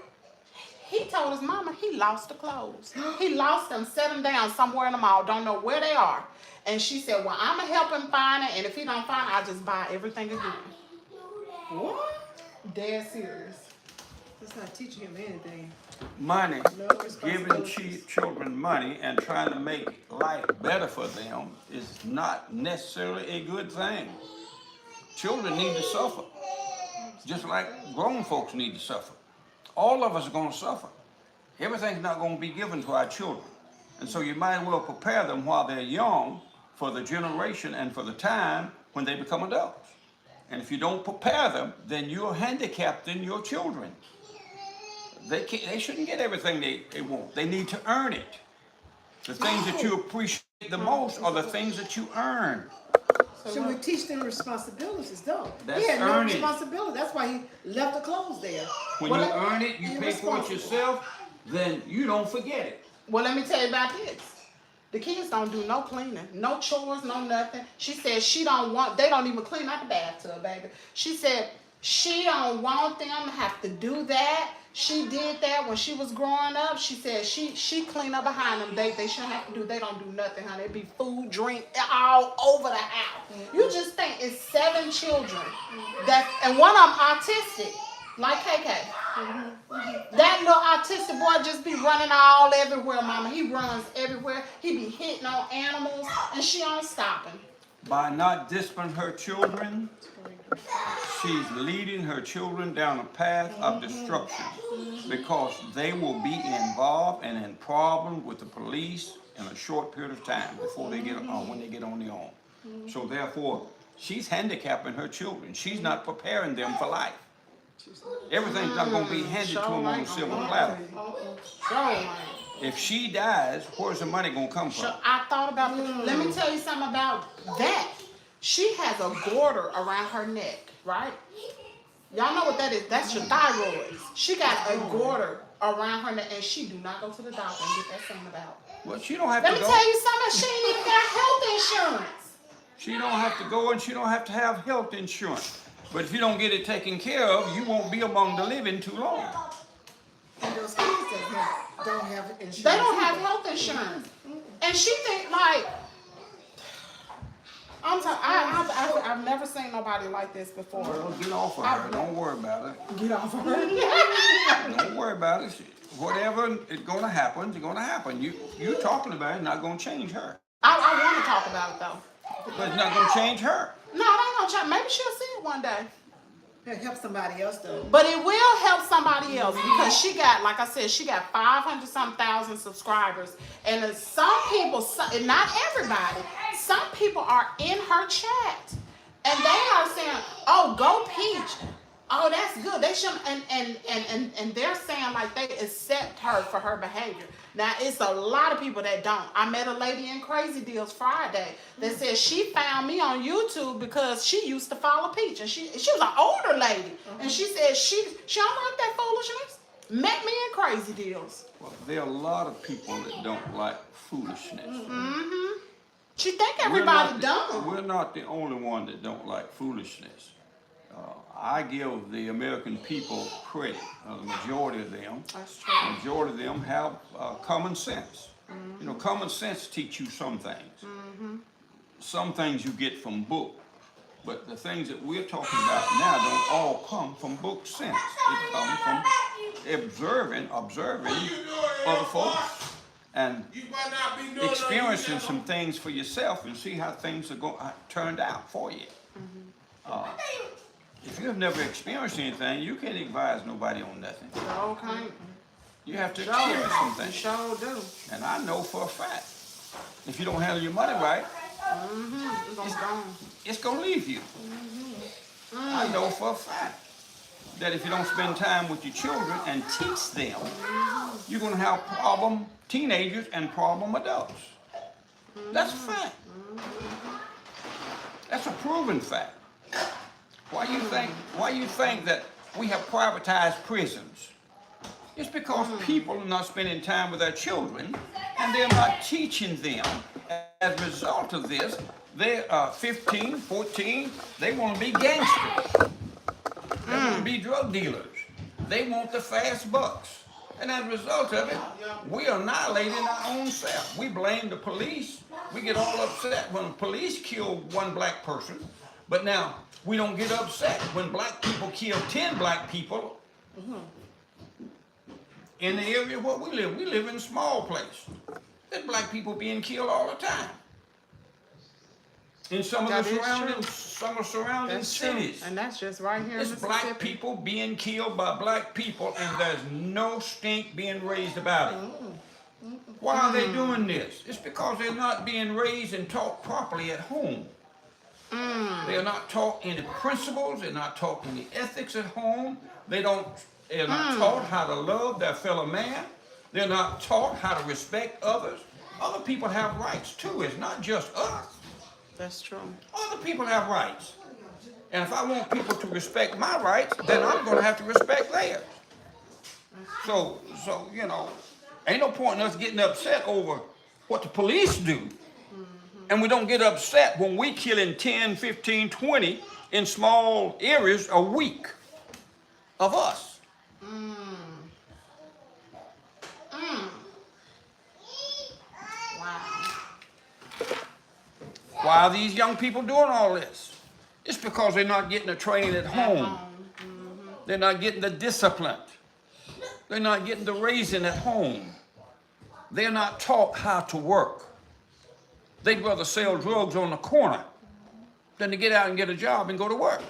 he told his mama he lost the clothes. He lost them, set them down somewhere in the mall, don't know where they are. And she said, well, I'm going to help him find it, and if he don't find it, I'll just buy everything again. What? Dead serious. That's not teaching him anything. Money, No giving responsibilities. children money and trying to make life better for them is not necessarily a good thing. Children need to suffer, just like grown folks need to suffer. All of us are going to suffer. Everything's not going to be given to our children. And so you might as well prepare them while they're young for the generation and for the time when they become adults. And if you don't prepare them, then you're handicapped in your children. They shouldn't get everything they want. They need to earn it. The things that you appreciate the most are the things that you earn. So we teach them responsibilities, though. That's He had no earning. responsibility. That's why he left the clothes there. When Well, you earn it, you you're pay for it responsible. yourself, then you don't forget it. Well, let me tell you about this. The kids don't do no cleaning, no chores, no nothing. She said they don't even clean out the bathtub, baby. She said she don't want them to have to do that. She did that when she was growing up. She said she cleaned up behind them. They shouldn't have to do. They don't do nothing, honey. It be food, drink, all over the house. You just think it's 7 children and one of them autistic, like KK. That little autistic boy just be running all everywhere, mama. He runs everywhere. He be hitting on animals, and she don't stop him. By not disciplining her children, she's leading her children down a path of destruction because they will be involved and in problems with the police in a short period of time before they get on, when they get on their own. So therefore, she's handicapping her children. She's not preparing them for life. Everything's not going to be handed to them on a silver platter. If she dies, where's the money going to come from? I thought about Let me tell you something about that. She has a garter around her neck, right? Y'all know what that is? That's your thyroids. She got a garter around her neck, and she do not go to the doctor and get that thing about. Well, she don't have Let to me go. tell you something. She ain't even got health insurance. She don't have to go and she don't have to have health insurance. But if you don't get it taken care of, you won't be among the living too long. And those kids that don't have insurance. They don't have either. health insurance, and she think like. I've never seen nobody like this before. Well, get off of her. Don't worry about it. Get off of her. Don't worry about it. Whatever is going to happen, it's going to happen. You talking about it is not going to change her. I want to talk about it though. But it's not going to change her. No, it ain't gonna change. Maybe she'll see it one day. It'll help somebody else, though. But it will help somebody else because she got, like I said, she got 500-some thousand subscribers. And some people, not everybody, some people are in her chat. And they are saying, oh, go Peach. Oh, that's good. They should, and they're saying like they accept her for her behavior. Now, it's a lot of people that don't. I met a lady in Crazy Deals Friday that said she found me on YouTube because she used to follow Peach. And she was an older lady. And she said she don't like that foolishness. Met me in Crazy Deals. Well, there are a lot of people that don't like foolishness. Mm-hmm. She think everybody dumb. We're not the only one that don't like foolishness. I give the American people credit. The majority of them, That's true. the majority of them have common sense. Mm-hmm. You know, common sense teach you some things. Mm-hmm. Some things you get from book, but the things that we're talking about now don't all come from book sense. It comes from observing other folks and experiencing some things for yourself and see how things are turned out for you. If you have never experienced anything, you can't advise nobody on nothing. Okay. You have to experience some things. Sure do. And I know for a fact, if you don't handle your money right, it's going to leave you. I know for a fact that if you don't spend time with your children and teach them, you're going to have problem teenagers and problem adults. That's a fact. That's a proven fact. Why you think that we have privatized prisons? It's because people are not spending time with their children and they're not teaching them. As a result of this, they are 15, 14, they want to be gangsters. They want to be drug dealers. They want the fast bucks. And as a result of it, we are annihilating our own self. We blame the police. We get all upset when the police kill one black person. But now, we don't get upset when black people kill 10 black people in the area where we live. We live in a small place. There's black people being killed all the time. In some of the surrounding cities. And that's just right here in It's Mississippi. black people being killed by black people, and there's no stink being raised about it. Why are they doing this? It's because they're not being raised and taught properly at home. They're not taught any principles. They're not taught any ethics at home. They're not taught how to love their fellow man. They're not taught how to respect others. Other people have rights too. It's not just us. That's true. Other people have rights. And if I want people to respect my rights, then I'm going to have to respect theirs. So, you know, ain't no point in us getting upset over what the police do. And we don't get upset when we killing 10, 15, 20 in small areas a week of us. Wow. Why are these young people doing all this? It's because they're not getting the training at home. They're not getting the discipline. They're not getting the raising at home. They're not taught how to work. They'd rather sell drugs on the corner than to get out and get a job and go to work.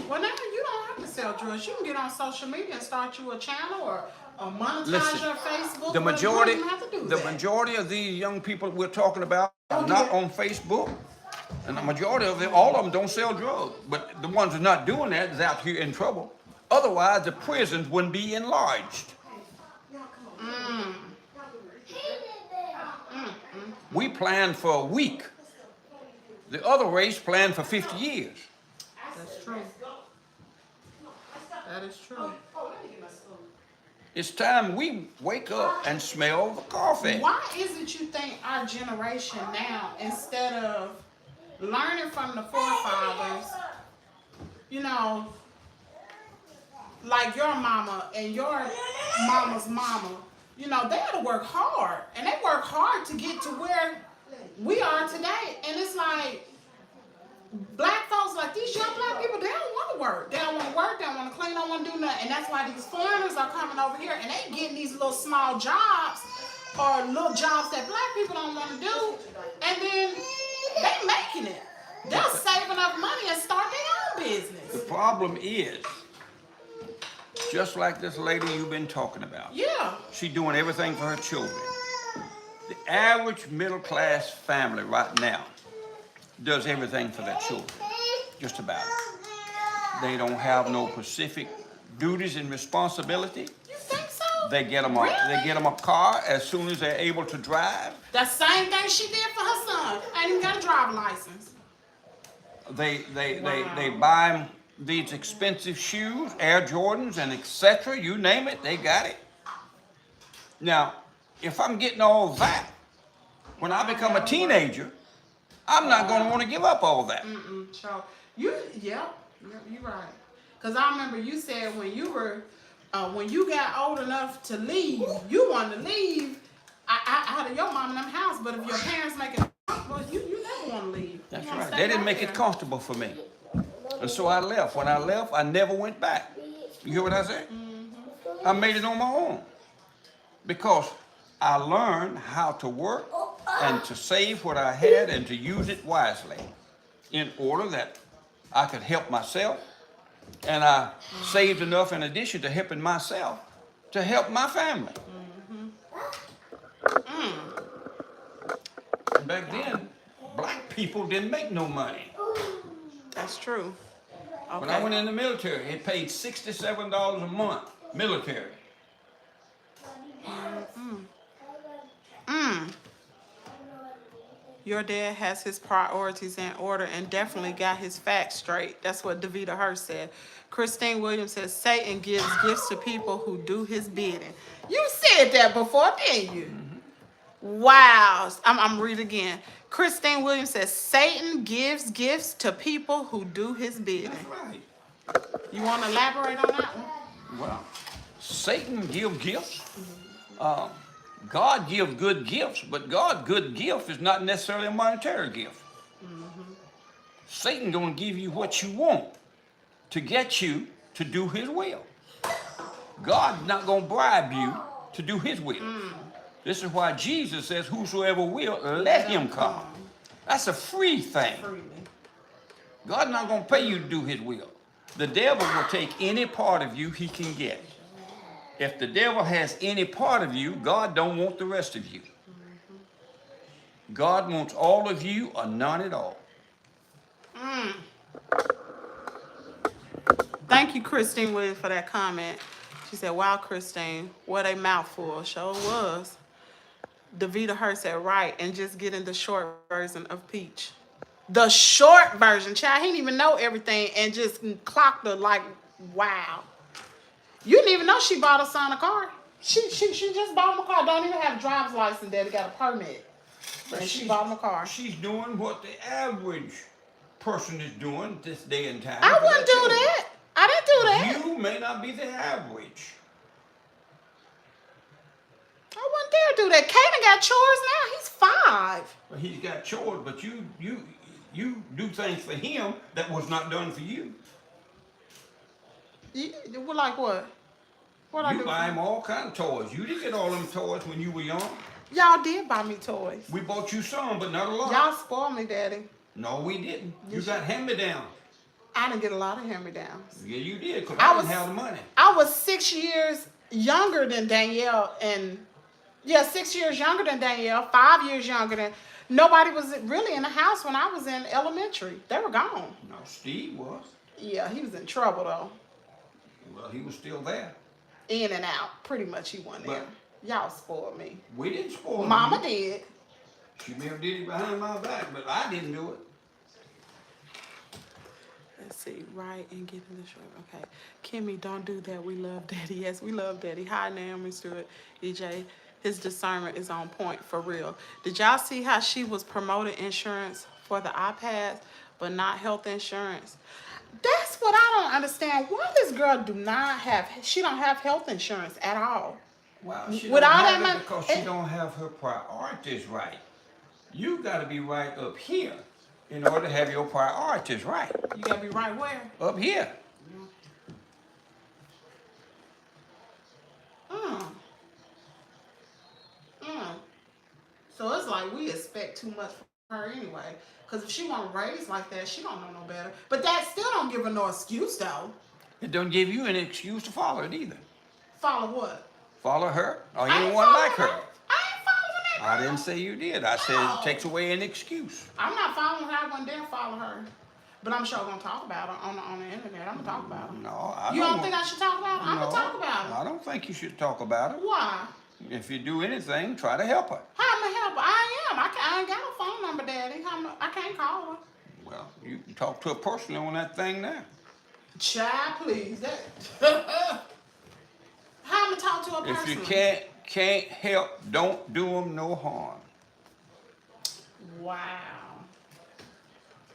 Well, now you don't have to sell drugs. You can get on social media and start you a channel or monetize Listen, your Facebook. The majority, you don't have to do that. majority of these young people we're talking about are not on Facebook. And the majority of them, all of them don't sell drugs. But the ones that are not doing that is out here in trouble. Otherwise, the prisons wouldn't be enlarged. We planned for a week. The other race planned for 50 years. That's true. That is true. It's time we wake up and smell the coffee. Why is it you think our generation now, instead of learning from the forefathers, you know, like your mama and your mama's mama, you know, they had to work hard, and they work hard to get to where we are today. And it's like, black folks, like these young black people, they don't want to work. They don't want to work, they don't want to clean, they don't want to do nothing. And that's why these foreigners are coming over here, and they getting these little small jobs, or little jobs that black people don't want to do, and then they making it. They'll save enough money and start their own The business. problem is, just like this lady you've been talking about. Yeah. She's doing everything for her children. The average middle class family right now does everything for their children. Just about it. They don't have no specific duties and responsibility. You think so? They get them a car as soon as they're able to drive. The same thing she did for her son. Ain't even got a driving license. They buy them these expensive shoes, Air Jordans and etc. You name it, they got it. Now, if I'm getting all that, when I become a teenager, I'm not going to want to give up all that. So you're right. Cause I remember you said when you got old enough to leave, you wanted to leave out of your mom and them house. But if your parents make it comfortable, you never want to leave. That's You wanna right. stay They didn't right make there. it comfortable for me. And so I left. When I left, I never went back. You hear what I say? I made it on my own. Because I learned how to work and to save what I had and to use it wisely in order that I could help myself. And I saved enough in addition to helping myself to help my family. And back then, black people didn't make no money. That's true. When I went in the military, it paid $67 a month, military. Your dad has his priorities in order and definitely got his facts straight. That's what Davita Hurst said. Christine Williams says, Satan gives gifts to people who do his bidding. You said that before, didn't you? Wow. I'm reading again. Christine Williams says, Satan gives gifts to people who do his bidding. That's right. You want to elaborate on that one? Well, Satan give gifts. God gives good gifts, but God's good gift is not necessarily a monetary gift. Satan gonna give you what you want to get you to do his will. God's not gonna bribe you to do his will. This is why Jesus says, whosoever will, let him come. That's a free thing. God's not gonna pay you to do his will. The devil will take any part of you he can get. If the devil has any part of you, God don't want the rest of you. God wants all of you or none at all. Thank you, Christine Williams, for that comment. She said, wow, Christine, what a mouthful. Sure was. Davita Hurst said, right, and just getting the short version of Peach. The short version. Child, he didn't even know everything and just clocked her like, wow. You didn't even know she bought her son a car. She just bought him a car. Don't even have a driver's license there. They got a permit. And she bought him a car. She's doing what the average person is doing this day and time. I wouldn't do that. I didn't do that. You may not be the average. I wouldn't dare do that. Kaden got chores now. He's 5. Well, he's got chores, but you do things for him that was not done for you. Well, like what? What I You do? buy him all kind of toys. You didn't get all them toys when you were young. Y'all did buy me toys. We bought you some, but not a lot. Y'all spoiled me, Daddy. No, we didn't. You Yes, got hand-me-downs. I didn't get a lot of hand-me-downs. Yeah, you did, because I I was- didn't have the money. I was 6 years younger than Danielle, and 6 years younger than Danielle, 5 years younger than. Nobody was really in the house when I was in elementary. They were gone. No, Steve was. Yeah, he was in trouble though. Well, he was still there. In and out. Pretty much he wasn't there. Y'all spoiled me. We didn't spoil Mama you. did. She may have did it behind my back, but I didn't do it. Let's see, right, and get in the short. Okay. Kimmy, don't do that. We love Daddy. Yes, we love Daddy. Hi, Naomi Stewart. EJ, his discernment is on point, for real. Did y'all see how she was promoting insurance for the iPads, but not health insurance? That's what I don't understand. Why this girl she don't have health insurance at all? Well, she With don't all have that it money- because she don't have her priorities right. You got to be right up here in order to have your priorities right. You gotta be right where? Up here. So it's like we expect too much from her anyway. Because if she want to raise like that, she don't know no better. But that still don't give her no excuse though. It don't give you any excuse to follow it either. Follow what? Follow her or I ain't anyone following like her. I ain't following that girl. I didn't say you did. I said No. it takes away an excuse. I'm not following her. I wouldn't dare follow her. But I'm sure gonna talk about her on the internet. I'm gonna talk about her. No, I You don't think I should talk about her? I'm No, gonna talk about her. I don't think you should talk about her. Why? If you do anything, try to help her. How am I help her? I am. I ain't got a phone number, Daddy. I can't call her. Well, you can talk to her personally on that thing there. Child, please. How am I talk to her If personally? you can't help, don't do them no harm. Wow.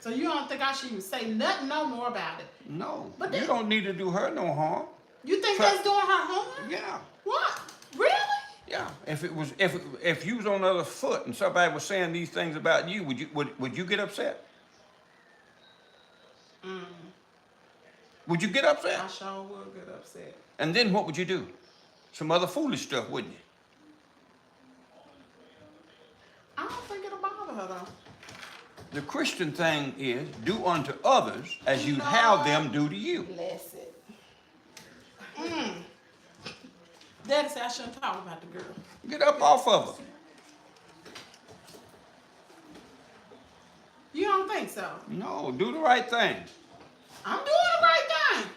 So you don't think I should even say nothing no more about it? No, But you then- don't need to do her no harm. You think Try- that's doing her harm? Yeah, What? Really? yeah. If you was on the other foot and somebody was saying these things about you, would you get upset? Would you get I upset? sure will get upset. And then what would you do? Some other foolish stuff, wouldn't you? I don't think it'll bother her though. The Christian thing is do unto others as you have them do to you. Bless it. Daddy said I shouldn't talk about the girl. Get up off of her. You don't think so? No, do the right thing. I'm doing the right thing.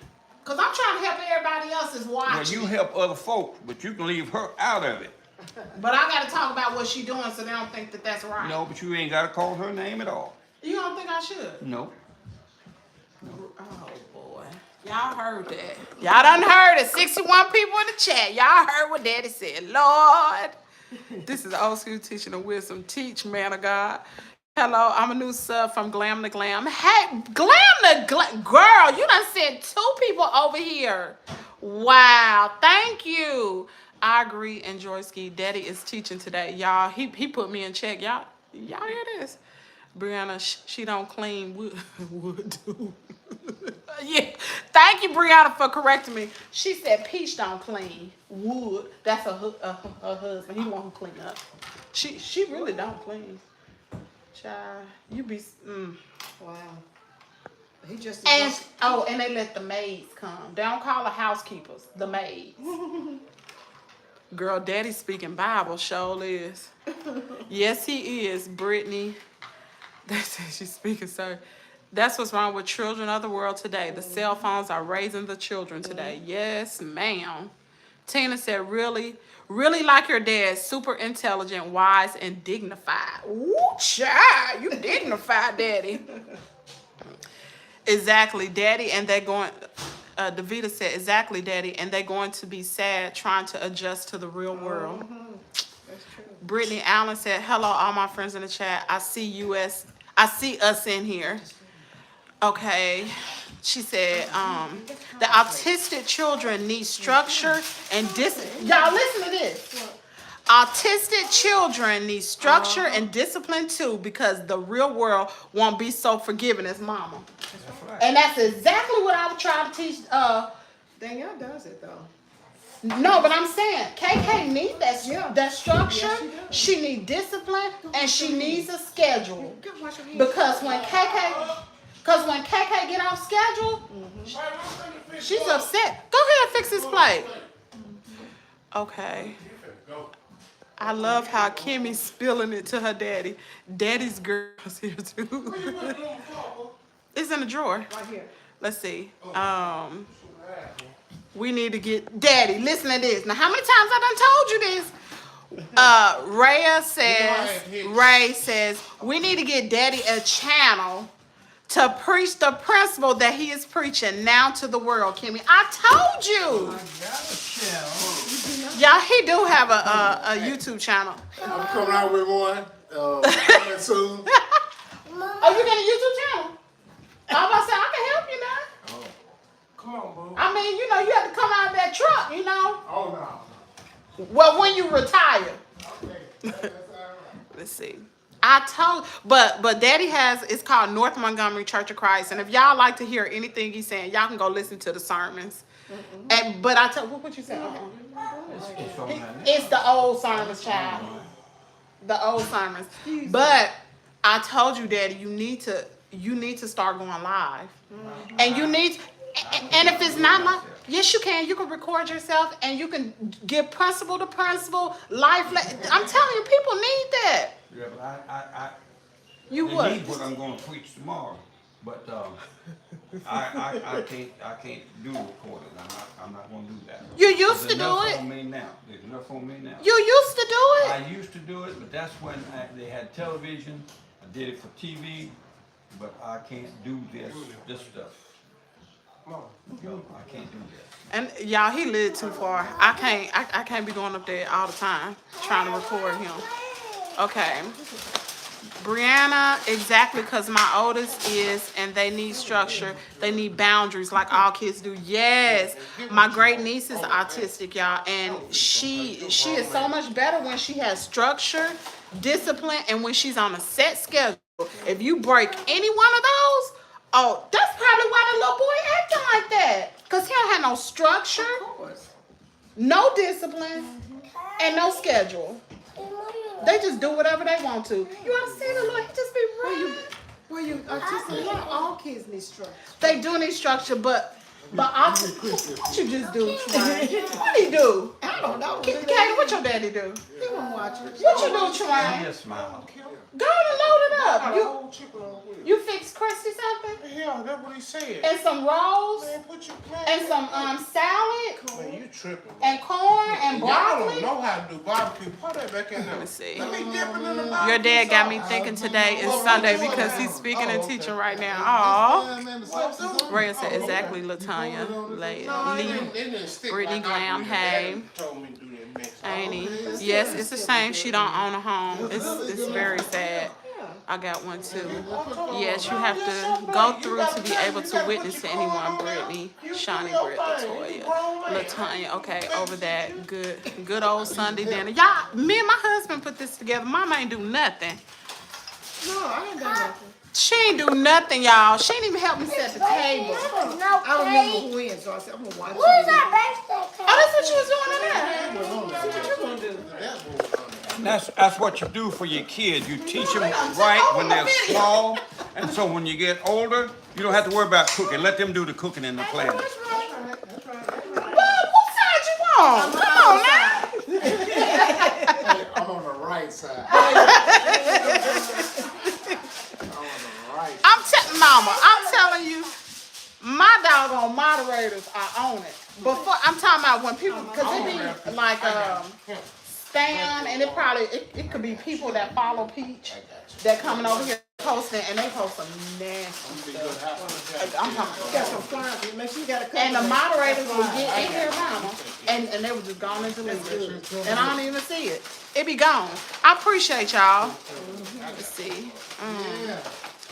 Because I'm trying to help everybody else that's Well, watching. you help other folks, but you can leave her out of it. But I got to talk about what she's doing so they don't think that that's right. No, but you ain't got to call her name at all. You don't think I should? No. Oh, boy. Y'all heard that. Y'all done heard it. 61 people in the chat. Y'all heard what Daddy said. Lord. This is old school teaching of wisdom. Teach, man of God. Hello, I'm a new sub from Glam to Glam. Hey, Glam to Glam. Girl, you done sent 2 people over here. Wow, thank you. I agree. Enjoy ski. Daddy is teaching today, y'all. He put me in check, y'all. Y'all hear this? Brianna, she don't clean wood. Wood too. Yeah. Thank you, Brianna, for correcting me. She said Peach don't clean wood. That's her husband. He the one who clean up. She really don't clean. Child, you be. Wow. He just. And and they let the maids come. They don't call the housekeepers, the maids. Girl, Daddy speaking Bible, sure is. Yes, he is, Brittany. They say she's speaking, sir. That's what's wrong with children of the world today. The cell phones are raising the children today. Yes, ma'am. Tina said, really like your dad. Super intelligent, wise, and dignified. Ooh, child, you dignified, Daddy. Exactly, Daddy, and they're going, Davita said, exactly, Daddy, and they're going to be sad trying to adjust to the real world. That's true. Brittany Allen said, hello, all my friends in the chat. I see us in here. Okay. She said, the autistic children need structure and y'all listen to this. Autistic children need structure and discipline too, because the real world won't be so forgiving as mama. That's right. And that's exactly what I would try to teach. Danielle does it though. No, but I'm saying KK needs that structure. Yes, she does. She needs discipline, and she needs a schedule. Go wash your hands. Because when KK get off schedule, she's upset. Go ahead and fix this plate. Okay. I love how Kimmy's spilling it to her daddy. Daddy's girl's here too. It's in the drawer. Right here. Let's see. We need to get Daddy. Listen to this. Now, how many times I done told you this? Ray says we need to get Daddy a channel to preach the principle that he is preaching now to the world. Kimmy, I told you. Y'all, he do have a YouTube channel. I'm coming out with one. Coming soon. Oh, you got a YouTube channel? I was about to say I can help you now. Come on, boo. I mean, you know, you have to come out of that truck, you know. Oh no. Well, when you retire. Okay. That's all right. Let's see. I told, but Daddy has, it's called North Montgomery Church of Christ. And if y'all like to hear anything he's saying, y'all can go listen to the sermons. But I tell, what you say? It's the old sermons, child. The old sermons. But I told you, Daddy, you need to start going live. And you need, and if it's not live, yes, you can. You can record yourself and you can give principle to principle, life. I'm telling you, people need that. Yeah, but You they would. need what I'm gonna preach tomorrow, but I can't do recording. I'm not gonna do that. You used to do There's it. enough on me now. There's enough on me now. You used to do it. I used to do it, but that's when they had television. I did it for TV, but I can't do this stuff. Come on. I can't do that. And y'all, he lived too far. I can't be going up there all the time trying to record him. Okay. Brianna, exactly, because my oldest is, and they need structure. They need boundaries like all kids do. Yes. My great niece is autistic, y'all, and she is so much better when she has structure, discipline, and when she's on a set schedule. If you break any one of those, oh, that's probably why the little boy acting like that. Because he don't have no structure, Of course. no discipline, and no schedule. They just do whatever they want to. You understand the Lord? He just be running. Well, you autistic. Not all kids need structure. They do need structure, but what you just do, Tremaine? What he do? I don't know. Katie, what your daddy do? He won't watch it. What you do, Tremaine? Just smile. Go and load it Got up. a whole chicken on with it. You fix Christy something? Yeah, that's what he said. And some rolls? Man, put your plant. And some salad? Man, you tripping. And corn and Y'all don't broccoli? know how to do barbecue. Put that back in there. Let me see. Let me dip it in the barbecue Your dad got me sauce. thinking today is Sunday because he's speaking and teaching right now. Aw. Rhea said exactly, Latanya. No, it didn't stick Brittany like I Glam, did. hey. Dad told me to do that mix. Ain't he? Yes, it's the same. She don't own a home. It's very sad. I got one too. Yes, you have to go through to be able to witness to anyone. Brittany, Shawnee, Britt, Latoya, Latanya. Okay, over that. Good old Sunday dinner. Y'all, me and my husband put this together. Mama ain't do nothing. No, I ain't done nothing. She ain't do nothing, y'all. She ain't even help me set the table. I remember when, so I said, I'm gonna watch Who's it. our birthday cake? Oh, that's what you was doing in there. What you gonna do? That's what you do for your kids. You teach them right when they're small, and so when you get older, you don't have to worry about cooking. Let them do the cooking in the class. Bob, what side you on? Come on now. Hey, I'm on the right side. I'm telling you, my doggone moderators are on it. Before I'm talking about when people, because it be like spam, and it could be people that follow Peach that coming over here posting, and they post some nasty stuff. I'm talking You got some flyers, make sure you got a couple. and the moderators will get in here, mama, and they were just gone and deleted it. And I don't even see it. It be gone. I appreciate y'all. Let's see.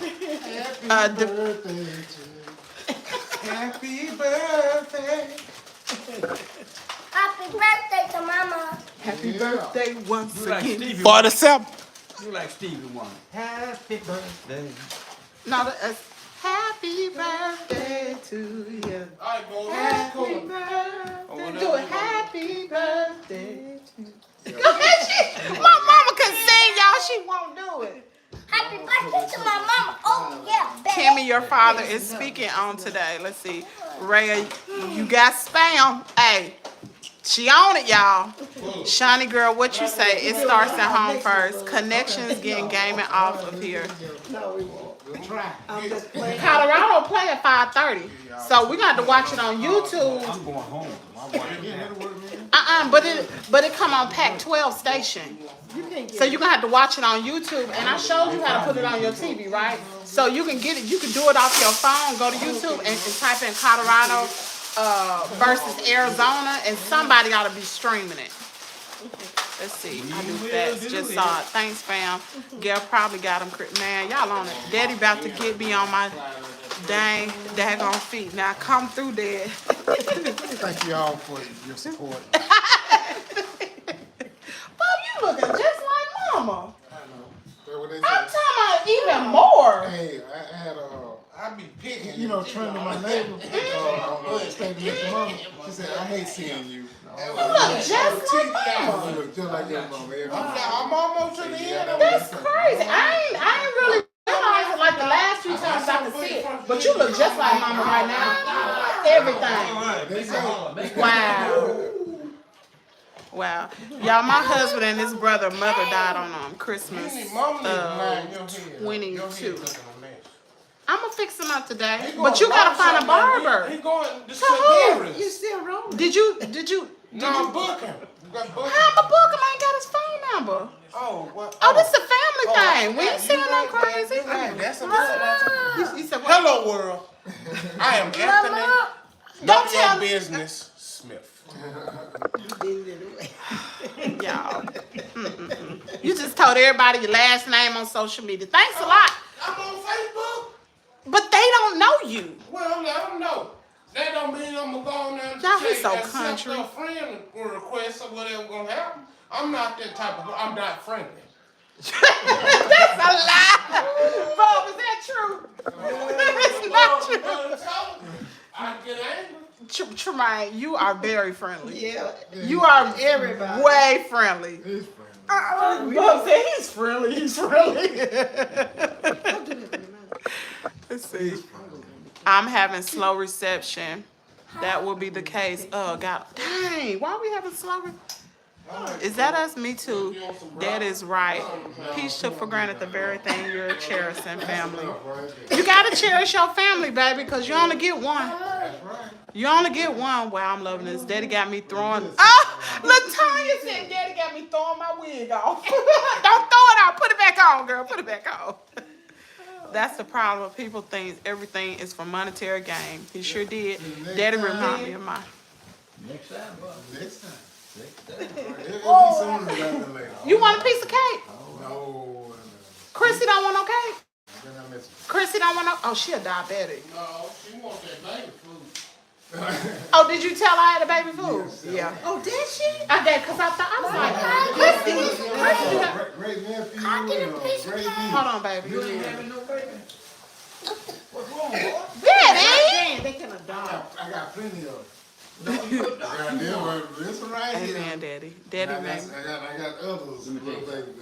Happy birthday to you. Happy birthday. Happy birthday to Mama. Happy birthday once You like again. Stevie? For the 7th. You like Stevie Wonder? Happy birthday. No, that's happy birthday to you. All right, boys. Happy birthday. Do it. Happy birthday to you. Go ahead, my mama can sing, y'all. She won't do it. Happy birthday to my mama. Oh, yeah, baby. Kimmy, your father is speaking on today. Let's see. Rhea, you got spam. Hey, she on it, y'all. Shawnee girl, what you say? It starts at home first. Connections getting gaming off of here. No, we won't. I'm just playing. Colorado play at 5:30. So we're gonna have to watch it on YouTube. I'm going home. I'm watching But it come on Pac-12 station. So you're gonna have to watch it on YouTube, and I showed you how to put it on your TV, right? So you can get it, you can do it off your phone, go to YouTube and type in Colorado versus Arizona, and somebody ought to be streaming it. Let's see. I do that. Just saw it. Thanks, fam. Gail probably got them. Man, y'all on it. Daddy about to get me on my daggone feet. Now come through, Dad. Thank you all for your support. Bob, you looking just like Mama. I know. That's what they I'm say. talking about even more. Hey, I had I be picking. you know, Trent, my neighbor, stayed with your mama. She said, I hate seeing you. You look just like Mama. You look just like your mama. I'm almost to the end of That's crazy. I ain't really realized it like the last few times I could see it. But you look just like Mama right now. Everything. Wow. Wow. Y'all, my husband and his mother died on Christmas 22. I'm gonna fix him up today. But you gotta find a barber. He going to To who? You still rolling. Did you No, I'm booking. You got booking. how I'ma book him? I ain't got his phone number. Oh, what? Oh, this is a family thing. We ain't saying nothing right, crazy. you right. That's a good. You said what? Hello, world. I am Anthony. Don't None tell of me. your business, Smith. Y'all. You just told everybody your last name on social media. Thanks a lot. I'm on Facebook. But they don't know you. Well, let them know. That don't mean I'm gonna go on there and Y'all, he's check so accept country. a friend request or whatever gonna happen. I'm not that type of. I'm not friendly. That's a lie. Bob, is that true? It's not true. I get angry. Tremaine, you are very friendly. Yeah. You are Everybody. way friendly. His friend. Bob said he's friendly. He's friendly. Let's see. I'm having slow reception. That will be the case. Oh, God. Dang. Why are we having slow reception? Is that us? Me too. That is right. Peach took for granted the very thing you're cherishing, family. You gotta cherish your family, baby, because you only get one. You only get one. Wow, I'm loving this. Daddy got me throwing. Oh, Latanya said Daddy got me throwing my wig off. Don't throw it out. Put it back on, girl. Put it back on. That's the problem. People think everything is for monetary gain. He sure did. Daddy reminded me of mine. Next time, bud. Next time. Next time. It'll be sooner rather than later. You want a piece of cake? No. Chrissy don't want no cake? Then I miss Chrissy don't want no, oh, she a diabetic. No, she wants that baby food. Oh, did you tell her I had a baby food? Yeah. Oh, did she? I did, because I was like, Chrissy. Great nephew. I get a piece of great cake. niece. Hold on, baby. You ain't having no baby? What's wrong, boy? Daddy! Damn, they can adopt. I got plenty of. No, you I got this one. This one right here. Amen, Daddy. Daddy, I man. got others. Let me tell you Baby.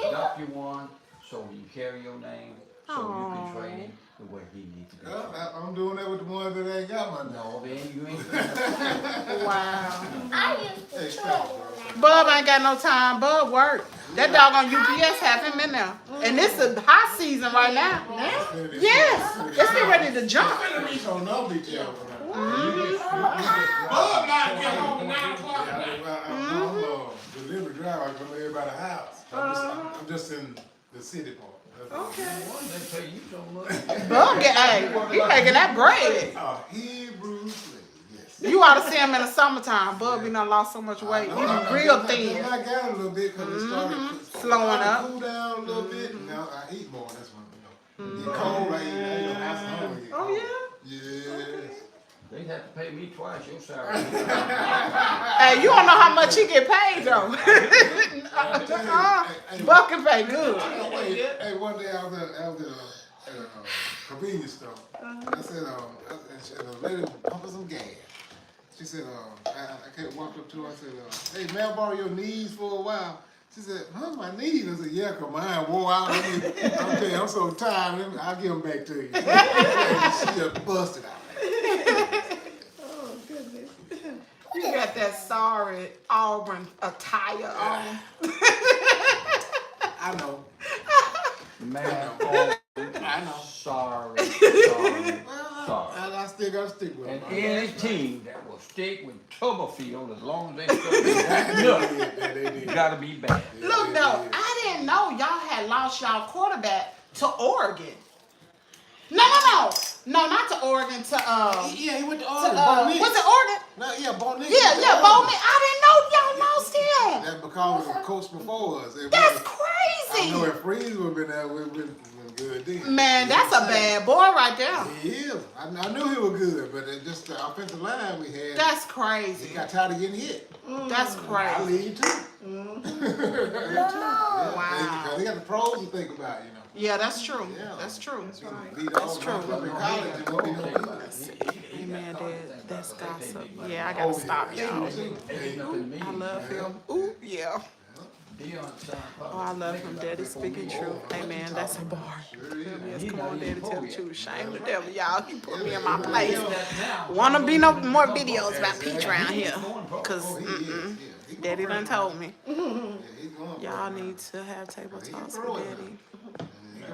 adopt you one, so you carry your name, so you can train him the way he needs to be. I'm doing that with the ones that ain't got my name. No, then you ain't doing that. Wow. I used to Hey, try stop, that. Bub ain't got no time. Bub work. That dog on UPS have him in there. And this is high season right now. Yes. It's getting ready to jump. We don't know each other. Bub not get home at 9 o'clock at night. I'm a delivery driver. I come to everybody's house. I'm just in the city part. Okay. They pay you so much. Bub get, hey, he making that bread. Hebrew slave, yes. You ought to see him in the summertime. Bub, he done lost so much weight. He be real thin. I got a little bit because it started Slowing up. cool down a little bit. Now I eat more. That's when you know. Get cold. I eat no house hungry. Oh, yeah? Yes. They'd have to pay me twice your salary. Hey, you don't know how much he get paid, though. Buck can pay good. Hey, one day I was at a convenience store. I said, and the lady was pumping some gas. She said, I walked up to her. I said, hey, may I borrow your knees for a while? She said, huh, my knees? I said, yeah, because mine wore out. I'm so tired. I'll give them back to you. She just busted out. Oh, goodness. You got that sorry Auburn attire on. I know. Man, I know. sorry. I still got to stick with And them. any team that will stick with Tuberfield as long as they stick with gotta be bad. Look, though, I didn't know y'all had lost y'all quarterback to Oregon. No, not to Oregon, to, Yeah, he went to Oregon. was it Oregon? No, yeah, Bo Nix. Yeah, Bowman. I didn't know y'all lost him. That's because of the coach before us. That's I know crazy. if Freeze would have been there, we would have been good then. Man, that's a bad boy right there. He is. I knew he was good, but it just the offensive line we had. That's He crazy. got tired of getting hit. That's I crazy. lead too. No. Wow. Because they got the pros to think about, you know. Yeah, that's true. Yeah. That's true. Beat That's all true. the up in college, it won't be no good. Amen, Dad. That's gossip. Yeah, I gotta stop y'all. I love him. Ooh, yeah. Oh, I love him. Daddy speaking truth. Amen. That's a bar. Yes, come on, Daddy, tell the truth. Shame the devil, y'all. He put me in my place. Wanna be no more videos about Peach around here? Cause Daddy done told me. Yeah, he's going Y'all need to have table talks with Daddy.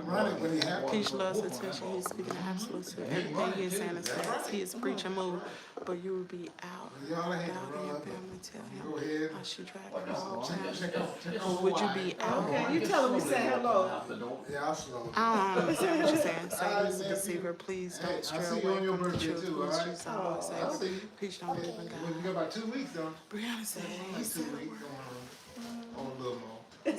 running when he have Peach loves attention. He's speaking absolute truth. Everything he is saying is facts. He is preaching move, but you will be out. Y'all ain't Out to in your run. family. Tell Go him ahead. how she dragged her all Check time. out Would you be out? Okay, you tell him we say hello. Yeah, I'll slow. I don't understand what you're saying. Satan is a deceiver. Please Hey, I don't stray see you away on your from the birthday truth. too, Please, alright? Jesus, our Lord, I see Savior. you. Please don't believe in Well, God. you got about 2 weeks, don't Brianna said, you? 2 weeks on a little more. on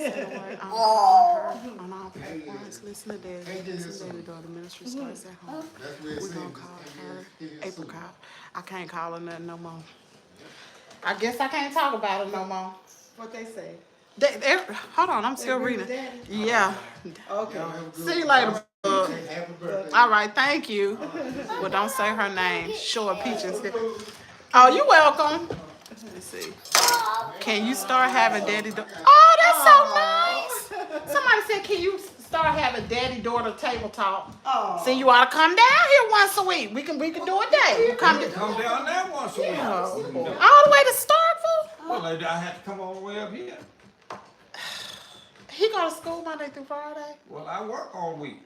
all platforms, listen to Daddy. Can't get Listen to Daddy, daughter. Ministry starts at home. That's where it We're seems. gonna call her Apricot. I can't call her nothing no more. I guess I can't talk about it no more. What they say? Hold on, I'm still agree reading. with Daddy? Yeah. Okay. Y'all have a good See you one. later. bub. Happy birthday. All right, thank you. Well, don't say her name. Show her Peach instead. Oh, you're welcome. Let's see. Can you start having daddy? Oh, that's so nice. Somebody said, can you start having daddy-daughter table talk? Oh. See, you ought to come down here once a week. We can do a day. You come Come down there once a week. all the way to Starkville. Well, I have to come all the way up here. He go to school Monday through Friday. Well, I work all week.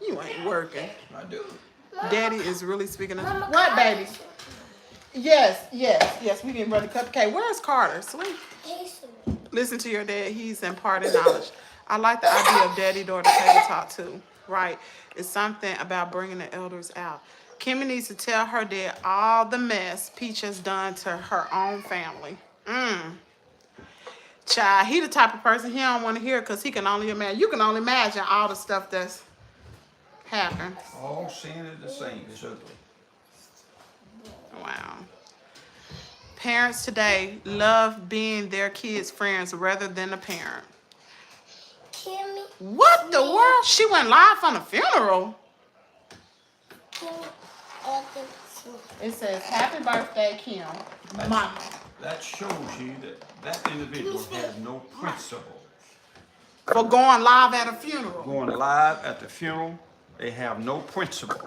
You ain't working. I do. Daddy is really speaking of what, baby? Yes. We getting ready to cut the cake. Where's Carter? Sleep. Listen to your dad. He's imparting knowledge. I like the idea of daddy-daughter table talk too. Right? It's something about bringing the elders out. Kimmy needs to tell her dad all the mess Peach has done to her own family. Child, he the type of person he don't want to hear because he can only imagine. You can only imagine all the stuff that's happened. All sin is the same. It's ugly. Wow. Parents today love being their kids' friends rather than a parent. Kimmy. What the world? She went live on a funeral. Kimmy. It says, "Happy birthday, Kim." Mama. That shows you that that individual has no principle. For going live at a funeral. Going live at the funeral, they have no principle.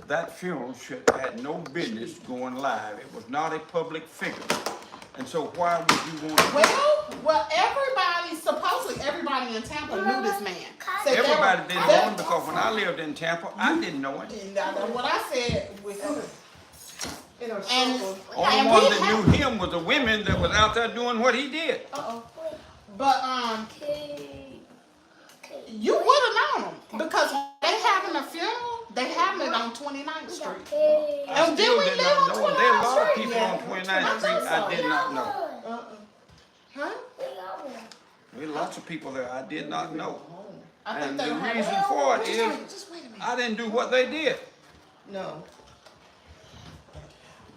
That funeral had no business going live. It was not a public figure. And so why would you want to... Well, supposedly everybody in Tampa knew this man. Said Everybody didn't know him because when I lived in Tampa, I didn't know him. What I said was, Only one that knew him was the women that was out there doing what he did. but you would have known him because when they having a funeral, they having it on 29th Street. I And still did we did live not on know him. There are a lot of 29th people on 29th Street I did not know. Huh? There are lots of people there I did not know. I think And they the had reason for it is Just wait a minute. I didn't do what they did. No.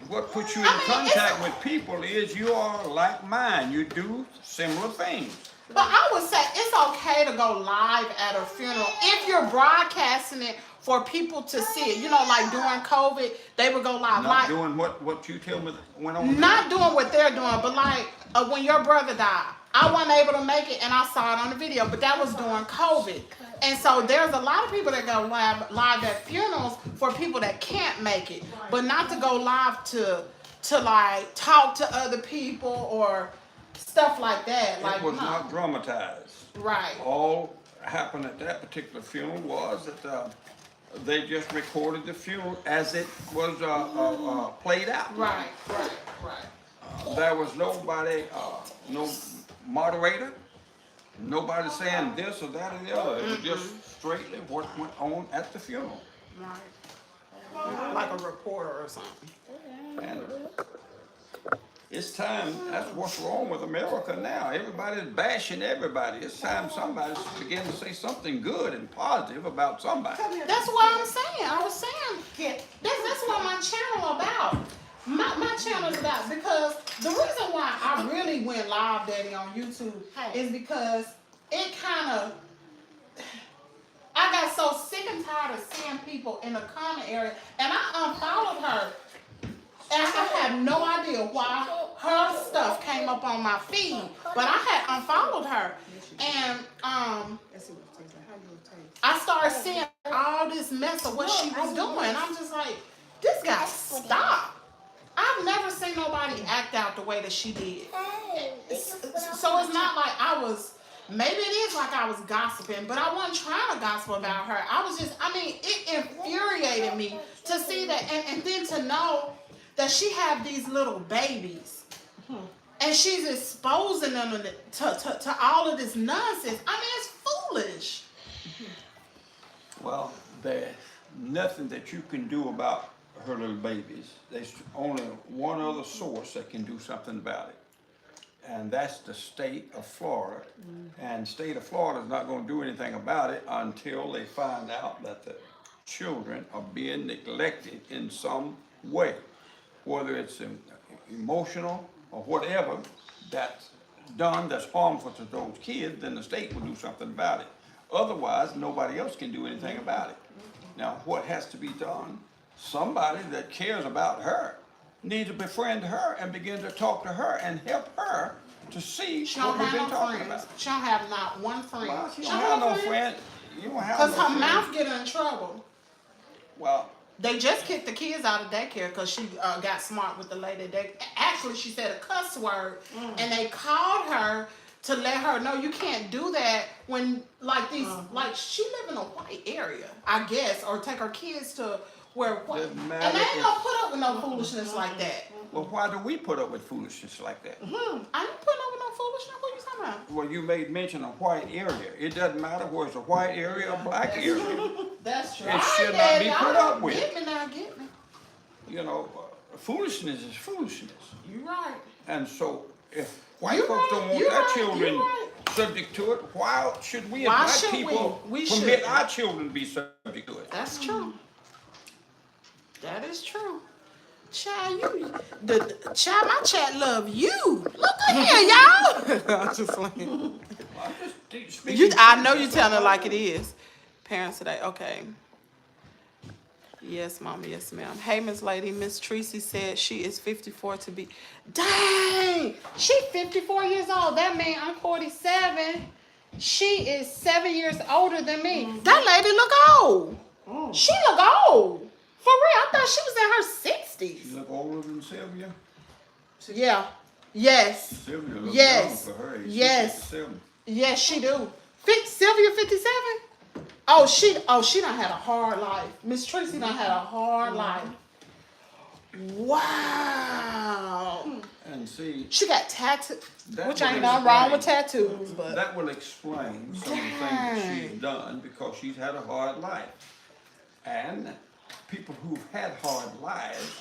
What puts you in contact with people is you are like mine. You do similar things. But I would say it's okay to go live at a funeral if you're broadcasting it for people to see it. You know, like during COVID, they would go live. Not doing what you tell me went on. Not doing what they're doing, but like when your brother died, I wasn't able to make it and I saw it on the video, but that was during COVID. And so there's a lot of people that go live at funerals for people that can't make it, but not to go live to like talk to other people or stuff like that. Like It was not dramatized. right. All happened at that particular funeral was that they just recorded the funeral as it was played out. Right. There was nobody, no moderator, nobody saying this or that or the other. It was just straightly what went on at the funeral. Right. Like a reporter or something. And it's time, that's what's wrong with America now. Everybody's bashing everybody. It's time somebody's beginning to say something good and positive about somebody. That's what I'm saying. I was saying that's what my channel about. My channel is about because the reason why I really went live, Daddy, on YouTube is because it kind of I got so sick and tired of seeing people in the comment area, and I unfollowed her. And I had no idea why her stuff came up on my feed, but I had unfollowed her, and I started seeing all this mess of what she was doing. I'm just like, this got to stop. I've never seen nobody act out the way that she did. So it's not like I was. Maybe it is like I was gossiping, but I wasn't trying to gossip about her. It infuriated me to see that, and then to know that she had these little babies, and she's exposing them to all of this nonsense. It's foolish. Well, there's nothing that you can do about her little babies. There's only one other source that can do something about it. And that's the state of Florida. And the state of Florida is not going to do anything about it until they find out that the children are being neglected in some way. Whether it's emotional or whatever that's done that's harmful to those kids, then the state will do something about it. Otherwise, nobody else can do anything about it. Now, what has to be done? Somebody that cares about her needs to befriend her and begin to talk to her and help her to see She what don't we've been have no talking friends. about. She don't have not one friend. Well, she don't have no friend. You don't have no Because her friend. mouth get her in trouble. Well, They just kicked the kids out of daycare because she got smart with the lady. Actually, she said a cuss word, and they called her to let her know you can't do that when like she live in a white area, I guess, or take her kids to where and Doesn't they matter ain't if- gonna put up with no foolishness like that. well, why do we put up with foolishness like that? I ain't putting up with no foolishness. What you talking about? Well, you made mention of white area. It doesn't matter whether it's a white area or black area. That's true. It should not be put up with. Get me now, get me. You know, foolishness is foolishness. You right. And so if White You folks right, don't want you their right, children you right. subject to it. Why should we as Why black should people we? We permit should. our children to be subject to it? That's true. That is true. Child, child, my chat love you. Look at here, y'all. I'm just playing. I'm just speaking I know truth, you that's telling all it I like do. it is. Parents today, okay. Yes, mama, yes, ma'am. Hey, Miss Lady, Miss Tracy said she is 54 to be. Dang! She 54 years old. That means I'm 47. She is 7 years older than me. That lady look old. She look old. For real, I thought she was in her 60s. You look older than Sylvia? Yeah. Yes. Sylvia looks Yes. young for her age. She's Yes. 57. Yes, she do. Sylvia 57? Oh, she done had a hard life. Miss Tracy done had a hard life. Wow. And see, She got tattooed, that which will ain't nothing wrong with explain- tattoos, but that will explain some of the things that Dang. she's done because she's had a hard life. And people who've had hard lives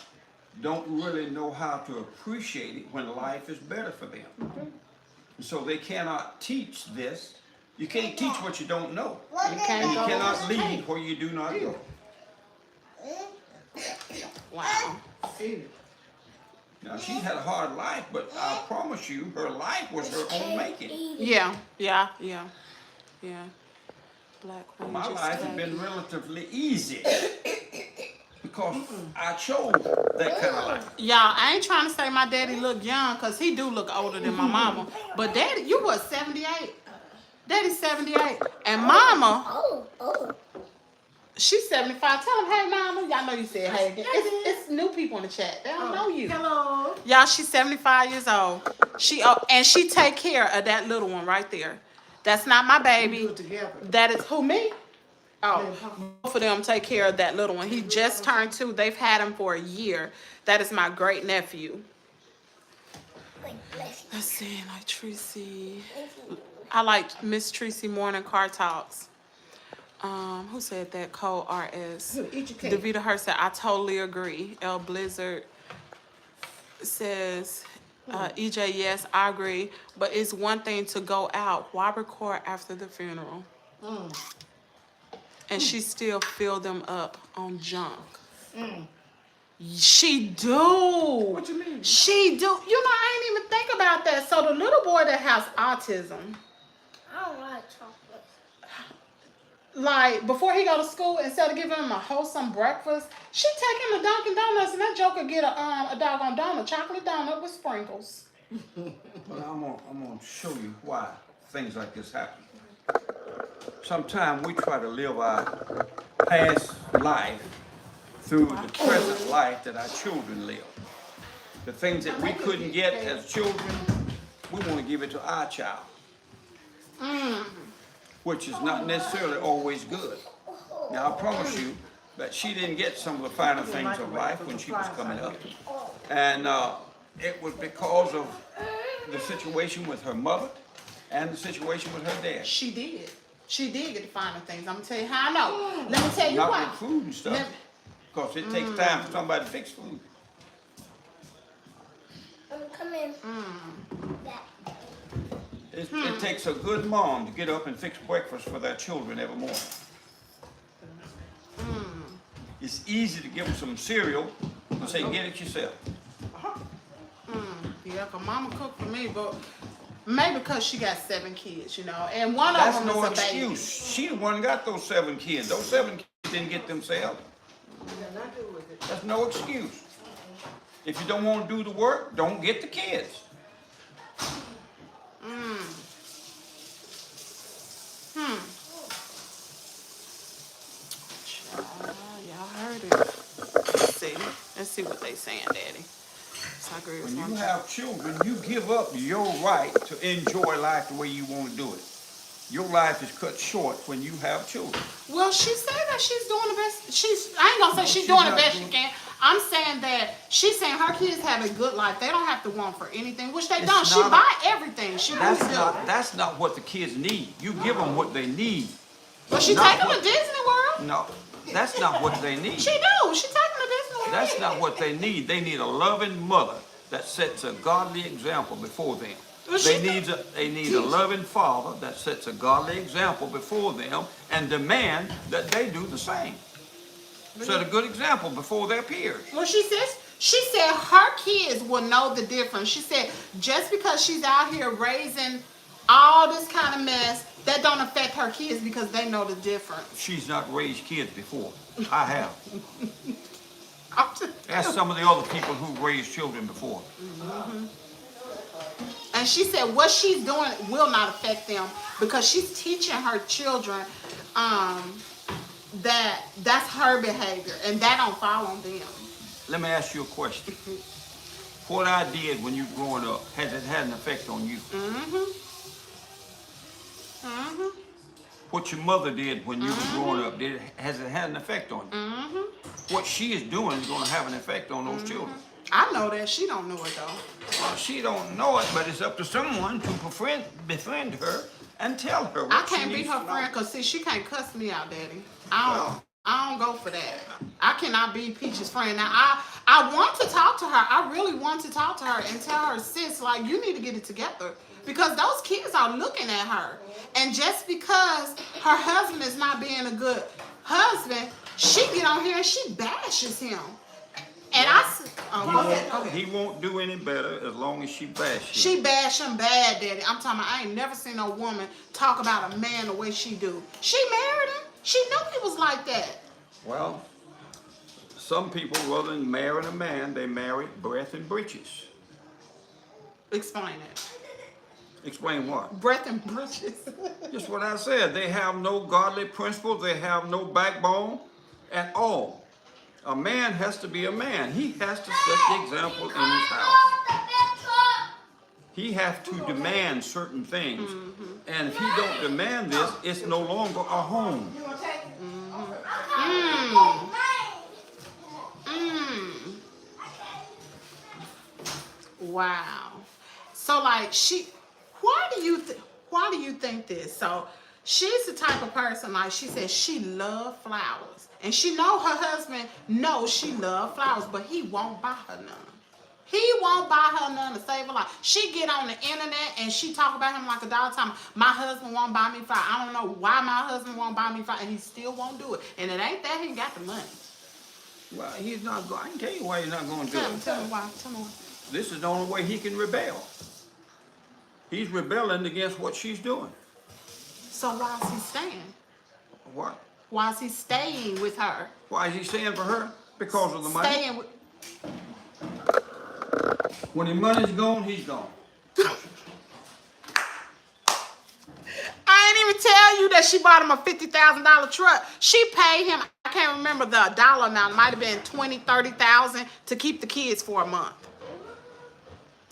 don't really know how to appreciate it when life is better for them. And so they cannot teach this. You can't teach what you don't know. you can't And you go. cannot lead where you do not go. Wow. Now, she's had a hard life, but I promise you, her life was her own making. Yeah. Black Queen. My just life has like- been relatively easy because I chose that kind of life. Y'all, I ain't trying to say my daddy look young, because he do look older than my mama. But daddy, you was 78. Daddy's 78. And mama, Oh. she's 75. Tell him, hey, mama. Y'all know you said hey. It's new people in the chat. They don't know you. Hello. Y'all, she's 75 years old. And she take care of that little one right there. That's not my Do baby. it together. That is who, me? Oh, both of them take care of that little one. He just turned 2. They've had him for a year. That is my great nephew. Let's see, like Tracy. I like Miss Tracy Morning Car Talks. Who said that? Cole RS. Eat your cake. Davita Hurst said, I totally agree. L Blizzard says, EJ, yes, I agree. But it's one thing to go out. Why record after the funeral? And she still fill them up on junk. She do. What you mean? She do. You know, I ain't even think about that. So the little boy that has autism, I don't like chocolate. like before he go to school, instead of giving him a wholesome breakfast, she take him to Dunkin' Donuts and that joker get a doggone donut, chocolate donut with sprinkles. But I'm gonna show you why things like this happen. Sometimes we try to live our past life through the present life that our children live. The things that we couldn't get as children, we want to give it to our child. Which is not necessarily always good. Now, I promise you that she didn't get some of the finer things of life when she was coming up. And it was because of the situation with her mother and the situation with her dad. She did. She did get the finer things. I'm gonna tell you how I know. Let me tell you Not why. with food and stuff. Let- Because it takes time for somebody to fix food. Come in. It takes a good mom to get up and fix breakfast for their children every morning. It's easy to give them some cereal and say, get it yourself. Yeah, 'cause mama cooked for me, but maybe because she got 7 kids, you know, and one That's of them no is a baby. excuse. She the one got those 7 kids. Those 7 kids didn't get themselves. That's no excuse. If you don't want to do the work, don't get the kids. Y'all heard it. Let's see what they saying, Daddy. So I agree with When you one. have children, you give up your right to enjoy life the way you want to do it. Your life is cut short when you have children. Well, she said that she's doing the best. I ain't gonna say she's she's doing the not best she doing- can. I'm saying that she's saying her kids have a good life. They don't have to want for anything, which they It's don't. She not- buy everything. She That's really do. that's not what the kids need. You give them what they need. But she not take them what- to Disney World. No, that's not what they need. She do. She take them to Disney World. That's not what they need. They need a loving mother that sets a godly example before them. Well, They need a loving father that sets a godly example before them and demand that they do the same. Set a good example before their peers. Well, she said her kids will know the difference. She said just because she's out here raising all this kind of mess, that don't affect her kids because they know the difference. She's not raised kids before. I have. I'm just- Ask some of the other people who raised children before. And she said what she's doing will not affect them because she's teaching her children that's her behavior and that don't fall on them. Let me ask you a question. What I did when you were growing up, has it had an effect on you? What your mother did when you were growing up, has it had an effect on you? What she is doing is going to have an effect on those children. I know that. She don't know it though. Well, she don't know it, but it's up to someone to befriend her and tell her what I she can't be needs her to know. friend because see, she can't cuss me out, Daddy. I don't go for that. I cannot be Peach's friend. Now, I want to talk to her. I really want to talk to her and tell her, sis, like, you need to get it together. Because those kids are looking at her. And just because her husband is not being a good husband, she get on here and she bashes him. And go ahead. He won't do any better as long as she bashes him. She bash him bad, Daddy. I'm talking about, I ain't never seen a woman talk about a man the way she do. She married him. She knew he was like that. Well, some people, rather than marrying a man, they marry breath and breeches. Explain it. Explain what? Breath and breeches. Just what I said. They have no godly principles. They have no backbone at all. A man has to be a man. He has to set the example in his house. He has to demand certain things. And if he don't demand this, it's no longer a home. Wow. So like why do you think this? So she's the type of person, like she said, she loves flowers. And she know her husband knows she loves flowers, but he won't buy her none. He won't buy her none to save her life. She get on the internet and she talk about him like a dog time. My husband won't buy me flowers. I don't know why my husband won't buy me flowers, and he still won't do it. And it ain't that he got the money. Well, he's not going. I can tell you why he's not going to do Tell me it. why. Tell me why. This is the only way he can rebel. He's rebelling against what she's doing. So why is he staying? What? Why is he staying with her? Why is he staying for her? Because of the money. Staying with. When his money's gone, he's gone. I ain't even tell you that she bought him a $50,000 truck. She paid him, I can't remember the dollar amount. It might have been $20,000, $30,000 to keep the kids for a month.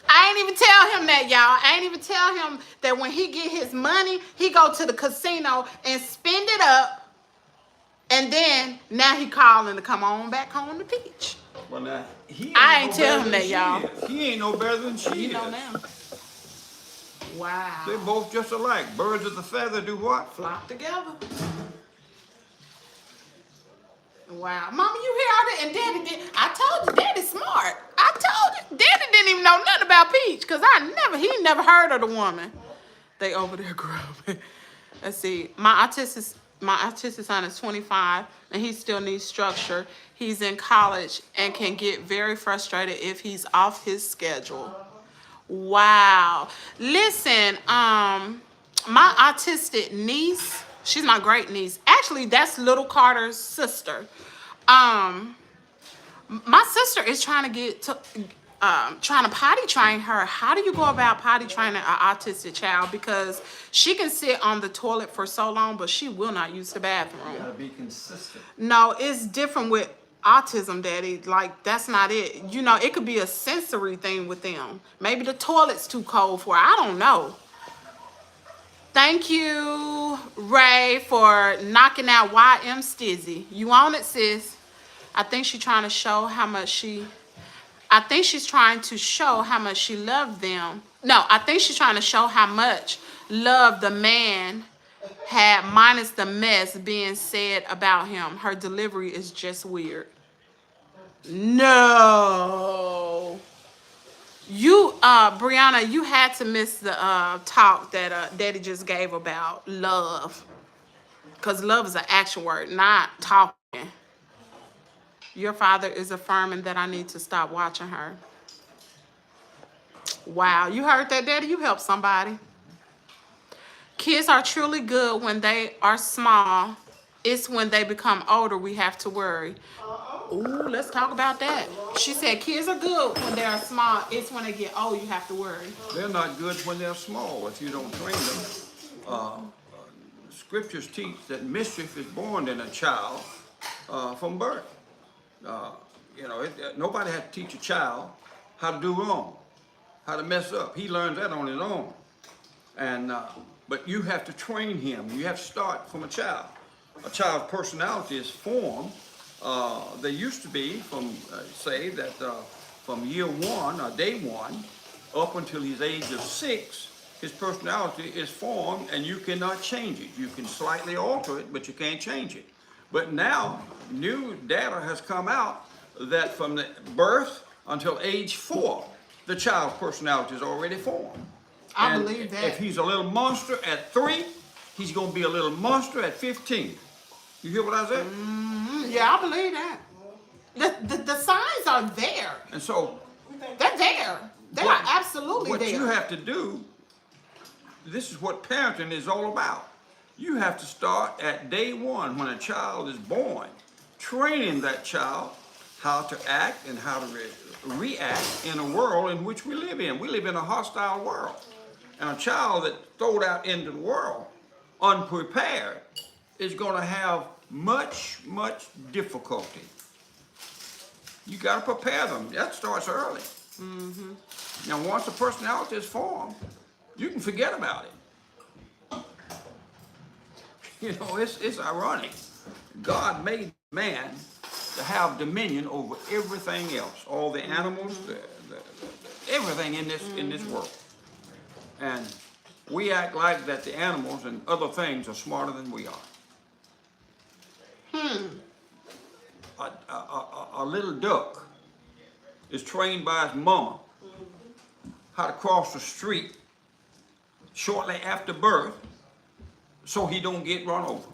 I ain't even tell him that, y'all. I ain't even tell him that when he get his money, he go to the casino and spend it up. And then now he calling to come on back home to Peach. Well, now, I ain't tell him that, y'all. He ain't no better than she You is. know now. Wow. They're both just alike. Birds of the feather do what? Flock together. Wow. Mama, you hear all that? And Daddy did. I told you, Daddy's smart. I told you. Daddy didn't even know nothing about Peach because he never heard of the woman. They over there grubbing. Let's see. My autistic son is 25 and he still needs structure. He's in college and can get very frustrated if he's off his schedule. Wow. Listen, my autistic niece, she's my great niece. Actually, that's little Carter's sister. My sister is trying to potty train her. How do you go about potty training an autistic child? Because she can sit on the toilet for so long, but she will not use the bathroom. You gotta be consistent. No, it's different with autism, Daddy. Like, that's not it. You know, it could be a sensory thing with them. Maybe the toilet's too cold for her. I don't know. Thank you, Ray, for knocking out YM Stizzy. You on it, sis? I think she's trying to show how much she loved them. No, I think she's trying to show how much love the man had, minus the mess being said about him. Her delivery is just weird. No. You, Brianna, you had to miss the talk that Daddy just gave about love. Because love is an action word, not talking. Your father is affirming that I need to stop watching her. Wow, you heard that, Daddy? You helped somebody. Kids are truly good when they are small. It's when they become older we have to worry. Ooh, let's talk about that. She said kids are good when they are small. It's when they get old you have to worry. They're not good when they're small if you don't train them. Scriptures teach that mischief is born in a child from birth. Nobody has to teach a child how to do wrong, how to mess up. He learns that on his own. But you have to train him. You have to start from a child. A child's personality is formed. They used to be from year one or day one up until his age of 6, his personality is formed and you cannot change it. You can slightly alter it, but you can't change it. But now, new data has come out that from the birth until age 4, the child's personality is already formed. I believe that. If he's a little monster at 3, he's going to be a little monster at 15. You hear what I said? Yeah, I believe that. The signs are there. And so, They're there. They are absolutely what there. you have to do, this is what parenting is all about. You have to start at day 1 when a child is born, training that child how to act and how to react in a world in which we live in. We live in a hostile world. And a child that's thrown out into the world unprepared is going to have much, much difficulty. You got to prepare them. That starts early. Now, once the personality is formed, you can forget about it. It's ironic. God made man to have dominion over everything else, all the animals, everything in this world. And we act like that the animals and other things are smarter than we are. A little duck is trained by his mama how to cross the street shortly after birth so he don't get run over.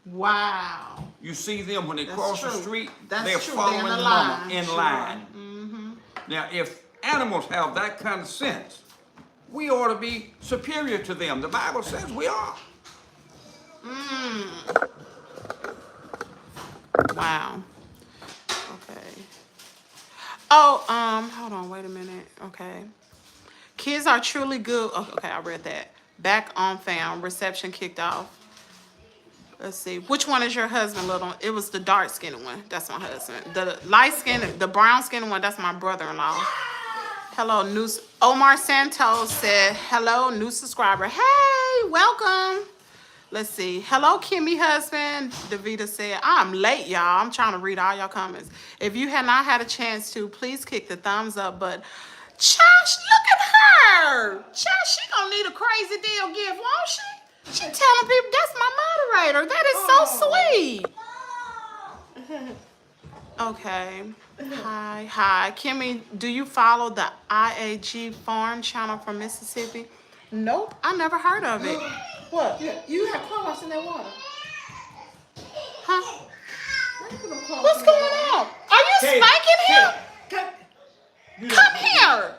Wow. You see them when they That's cross true. the street, That's they're true. following They're in the the mama line. in Sure. line. Now, if animals have that kind of sense, we ought to be superior to them. The Bible says we are. Wow. Okay. Oh, hold on, wait a minute. Okay. Kids are truly good. Okay, I read that. Back on fam. Reception kicked off. Let's see. Which one is your husband, little? It was the dark skinned one. That's my husband. The light skinned, the brown skinned one, that's my brother-in-law. Hello, new Omar Santos said, hello, new subscriber. Hey, welcome. Let's see. Hello, Kimmy husband. Davita said, I'm late, y'all. I'm trying to read all y'all comments. If you have not had a chance to, please kick the thumbs up. But, Josh, look at her. Josh, she gonna need a crazy deal gift, won't she? She telling people that's my moderator. That is so sweet. Okay. Hi. Kimmy, do you follow the IAG Farm channel from Mississippi? Nope, I never heard of it. What? You have chlorox in that water. Huh? What's going on? Are you spanking him? Come here.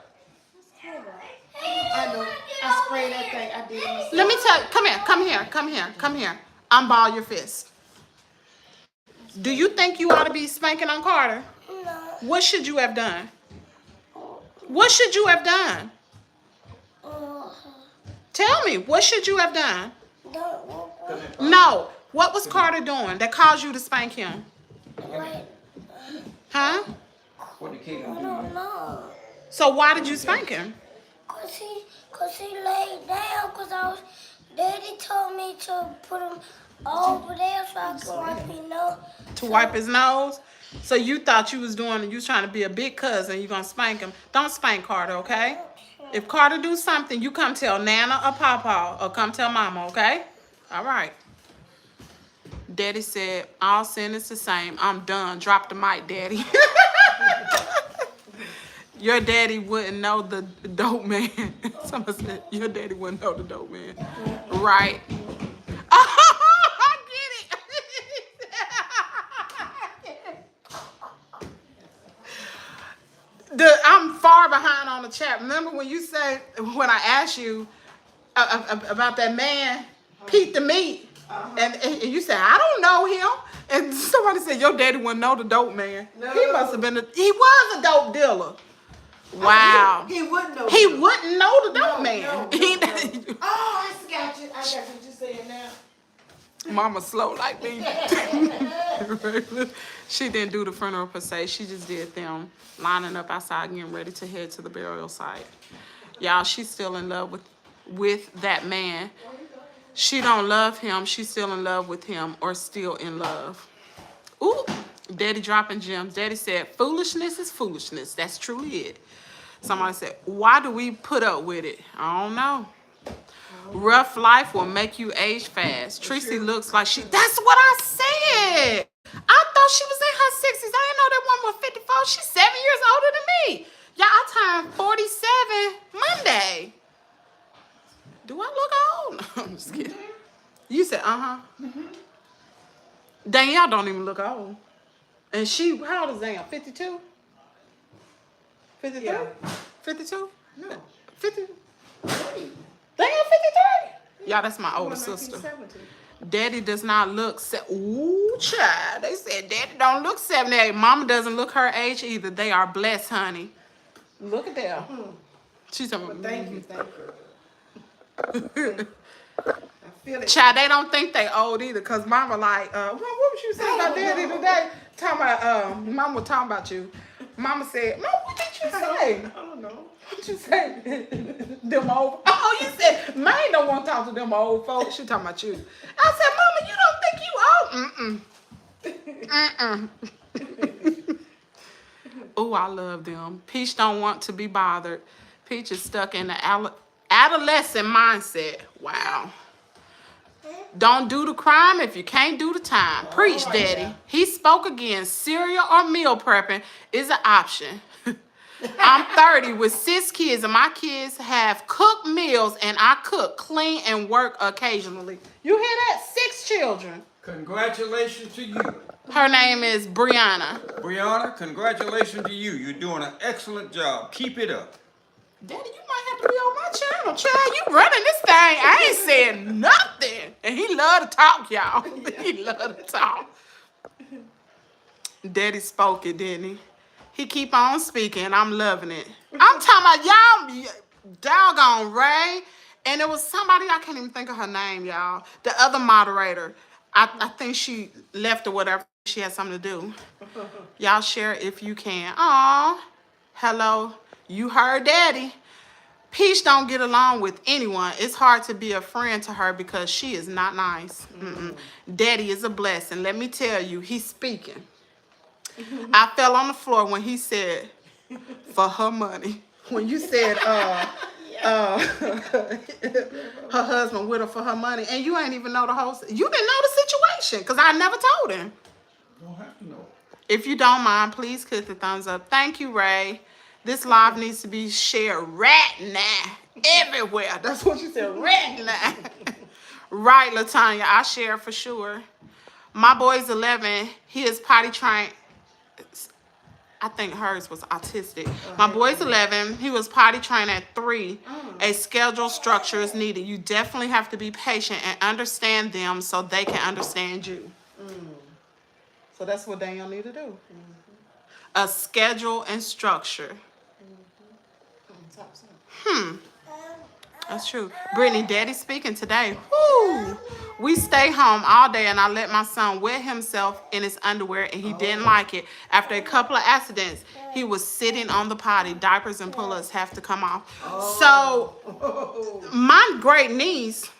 I know. I sprayed that thing. I did it myself. Let me tell you. Come here. Unball your fist. Do you think you ought to be spanking on Carter? No. What should you have done? What should you have done? Tell me, what should you have done? No. What was Carter doing that caused you to spank him? Huh? What did Kaden I do? don't know. So why did you spank him? Cause he laid down. Daddy told me to put him over there so I could wipe his nose. To wipe his nose? So you thought you was trying to be a big cousin, you gonna spank him. Don't spank Carter, okay? If Carter do something, you come tell Nana or Papa or come tell Mama, okay? All right. Daddy said, all sin is the same. I'm done. Drop the mic, Daddy. Your daddy wouldn't know the dope man. Somebody said your daddy wouldn't know the dope man. Right. I get it. I'm far behind on the chat. Remember when you said, when I asked you about that man, Pete the Meat, and you said, I don't know him. And somebody said, your daddy wouldn't know the dope man. No. He must have been, he was a dope dealer. Wow. He wouldn't know. He wouldn't know the dope man. no. He- Oh, I got you. I got what you're saying now. Mama slow like me. She didn't do the funeral per se. She just did them lining up outside, getting ready to head to the burial site. Y'all, she's still in love with that man. She don't love him. She's still in love with him, or still in love. Ooh, Daddy dropping gems. Daddy said, foolishness is foolishness. That's truly it. Somebody said, why do we put up with it? I don't know. Rough life will make you age fast. Tracy looks like she, that's what I said. I thought she was in her 60s. I didn't know that woman was 54. She's 7 years older than me. Y'all, I turned 47 Monday. Do I look old? I'm just kidding. You said, Danielle don't even look old. And she, how old is Danielle? 52? 53? Yeah. 52? No. 50? Danielle 53? Y'all, that's my older sister. 1970. Daddy does not look, ooh, child. They said daddy don't look 78. Mama doesn't look her age either. They are blessed, honey. Look at that. She's a, Thank you. I feel it. child, they don't think they old either. Cause mama like, what was you saying about daddy today? Talking about, mama was talking about you. Mama said, Mama, what did you say? I don't know. What you say? Them old, oh, you said, man don't want to talk to them old folks. She talking about you. I said, Mama, you don't think you old? Oh, I love them. Peach don't want to be bothered. Peach is stuck in the adolescent mindset. Wow. Don't do the crime if you can't do the time. Preach, Daddy. He spoke again. Cereal or meal prepping is an option. I'm 30 with 6 kids, and my kids have cooked meals, and I cook, clean, and work occasionally. You hear that? 6 children. Congratulations to you. Her name is Brianna. Brianna, congratulations to you. You're doing an excellent job. Keep it up. Daddy, you might have to be on my channel, child. You running this thing. I ain't saying nothing. And he love to talk, y'all. He love to talk. Daddy spoke it, didn't he? He keep on speaking. I'm loving it. I'm talking about y'all, doggone Ray. And it was somebody, I can't even think of her name, y'all. The other moderator. I think she left or whatever. She had something to do. Y'all share if you can. Aw. Hello. You heard Daddy. Peach don't get along with anyone. It's hard to be a friend to her because she is not nice. Daddy is a blessing. Let me tell you, he's speaking. I fell on the floor when he said, for her money. When you said, her husband with her for her money, and you ain't even know the whole, you didn't know the situation, because I never told him. Don't have to know. If you don't mind, please click the thumbs up. Thank you, Ray. This live needs to be shared right now, everywhere. That's what you said, right now. Right, Latanya, I share for sure. My boy's 11. He is potty trained. I think hers was autistic. My boy's 11. He was potty trained at 3. A schedule structure is needed. You definitely have to be patient and understand them so they can understand you. So that's what Daniel need to do. A schedule and structure. That's true. Brittany, Daddy speaking today. Woo! We stay home all day, and I let my son wet himself in his underwear, and he didn't like it. After a couple of accidents, he was sitting on the potty. Diapers and pull-ups have to come off. So my great niece,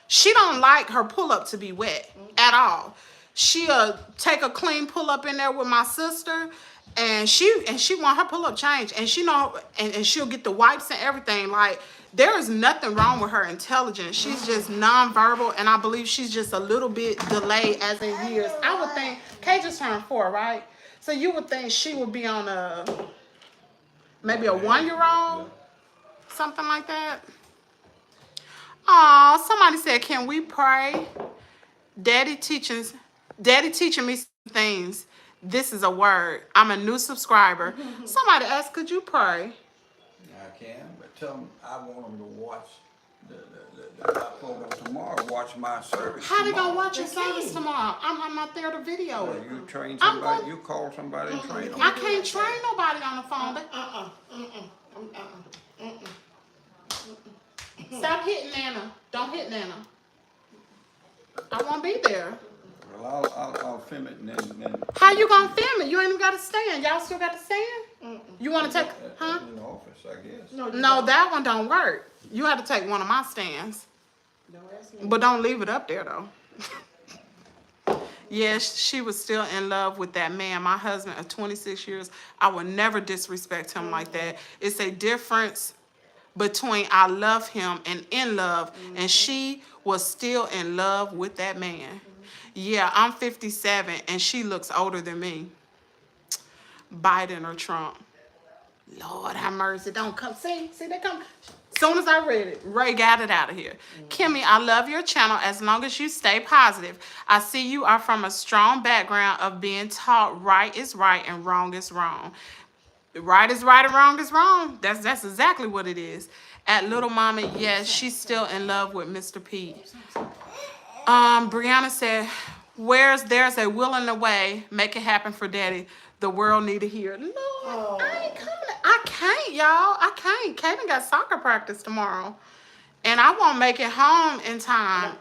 she don't like her pull-up to be wet at all. She'll take a clean pull-up in there with my sister, and she want her pull-up changed, and she know, and she'll get the wipes and everything. Like, there is nothing wrong with her intelligence. She's just nonverbal, and I believe she's just a little bit delayed as in years. I would think Kay just turned 4, right? So you would think she would be on a Maybe a 1-year-old, something like that. Oh, somebody said, can we pray? Daddy teaching me some things. This is a word. I'm a new subscriber. Somebody asked, could you pray? I can, but tell them I want them to watch the program tomorrow. Watch my service. How they tomorrow. gonna watch your service tomorrow? I'm not there to video Well, it. you train I'm somebody. gonna- You call somebody and train them. I can't train nobody on the phone. Stop hitting Nana. Don't hit Nana. I won't be there. Well, I'll film it and then. How you gonna film it? You ain't even got to stand. Y'all still got to stand? You want to take, huh? In the office, I guess. No, that one don't work. You have to take one of my stands. But don't leave it up there, though. Yes, she was still in love with that man, my husband of 26 years. I would never disrespect him like that. It's a difference between I love him and in love, and she was still in love with that man. Yeah, I'm 57, and she looks older than me. Biden or Trump. Lord have mercy. Don't come. See, they come. As soon as I read it, Ray got it out of here. Kimmy, I love your channel as long as you stay positive. I see you are from a strong background of being taught right is right and wrong is wrong. Right is right and wrong is wrong. That's exactly what it is. At Little Mama, yes, she's still in love with Mr. Pete. Brianna said, there's a will and a way, make it happen for Daddy. The world need to hear. Lord, I ain't coming. I can't, y'all. I can't. Kaden got soccer practice tomorrow. And I won't make it home in time.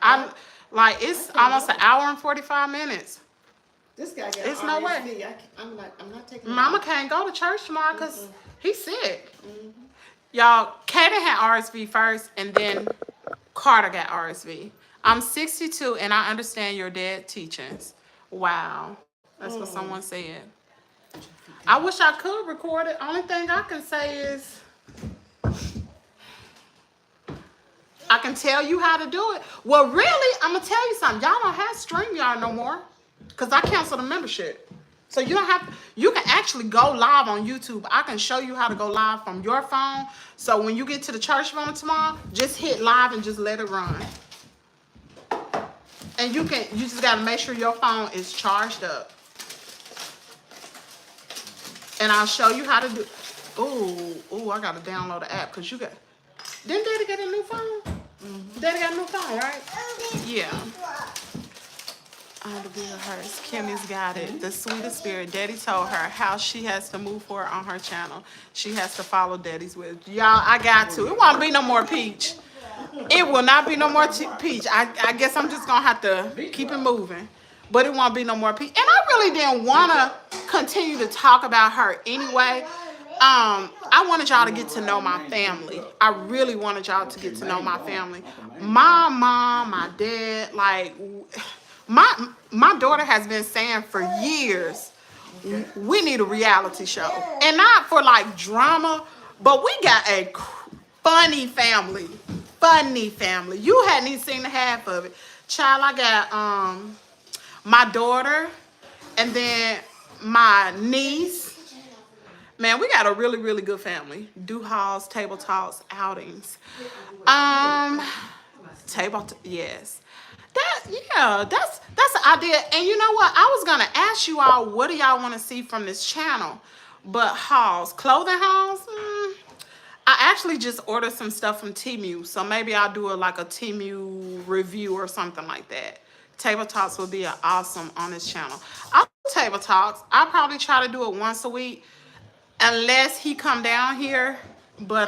It's almost an hour and 45 minutes. This guy got It's no way. RSV. I'm not taking Mama can't go to church tomorrow because he's sick. Y'all, Kaden had RSV first, and then Carter got RSV. I'm 62, and I understand your dad's teachings. Wow. That's what someone said. I wish I could record it. Only thing I can say is I can tell you how to do it. Well, really, I'm going to tell you something. Y'all don't have StreamYard no more because I canceled the membership. So you don't have, you can actually go live on YouTube. I can show you how to go live from your phone. So when you get to the church phone tomorrow, just hit live and just let it run. And you just got to make sure your phone is charged up. And I'll show you how to do. Ooh, I got to download the app because you got. Didn't Daddy get a new phone? Daddy got a new phone, right? Yeah. All the bill hers. Kimmy's got it. The sweetest spirit. Daddy told her how she has to move forward on her channel. She has to follow Daddy's will. Y'all, I got to. It won't be no more Peach. It will not be no more Peach. I guess I'm just going to have to keep it moving. But it won't be no more Peach. And I really didn't want to continue to talk about her anyway. I wanted y'all to get to know my family. I really wanted y'all to get to know my family. My mom, my dad, like, my daughter has been saying for years, we need a reality show. And not for like drama, but we got a funny family. Funny family. You hadn't even seen the half of it. Child, I got my daughter and then my niece. Man, we got a really, really good family. Do halls, table talks, outings. Yes. That's the idea. And you know what? I was gonna ask you all, what do y'all want to see from this channel? But hauls, clothing hauls. I actually just ordered some stuff from Temu, so maybe I'll do a Temu review or something like that. Table talks will be awesome on this channel. I'll do table talks. I'll probably try to do it once a week, unless he come down here. But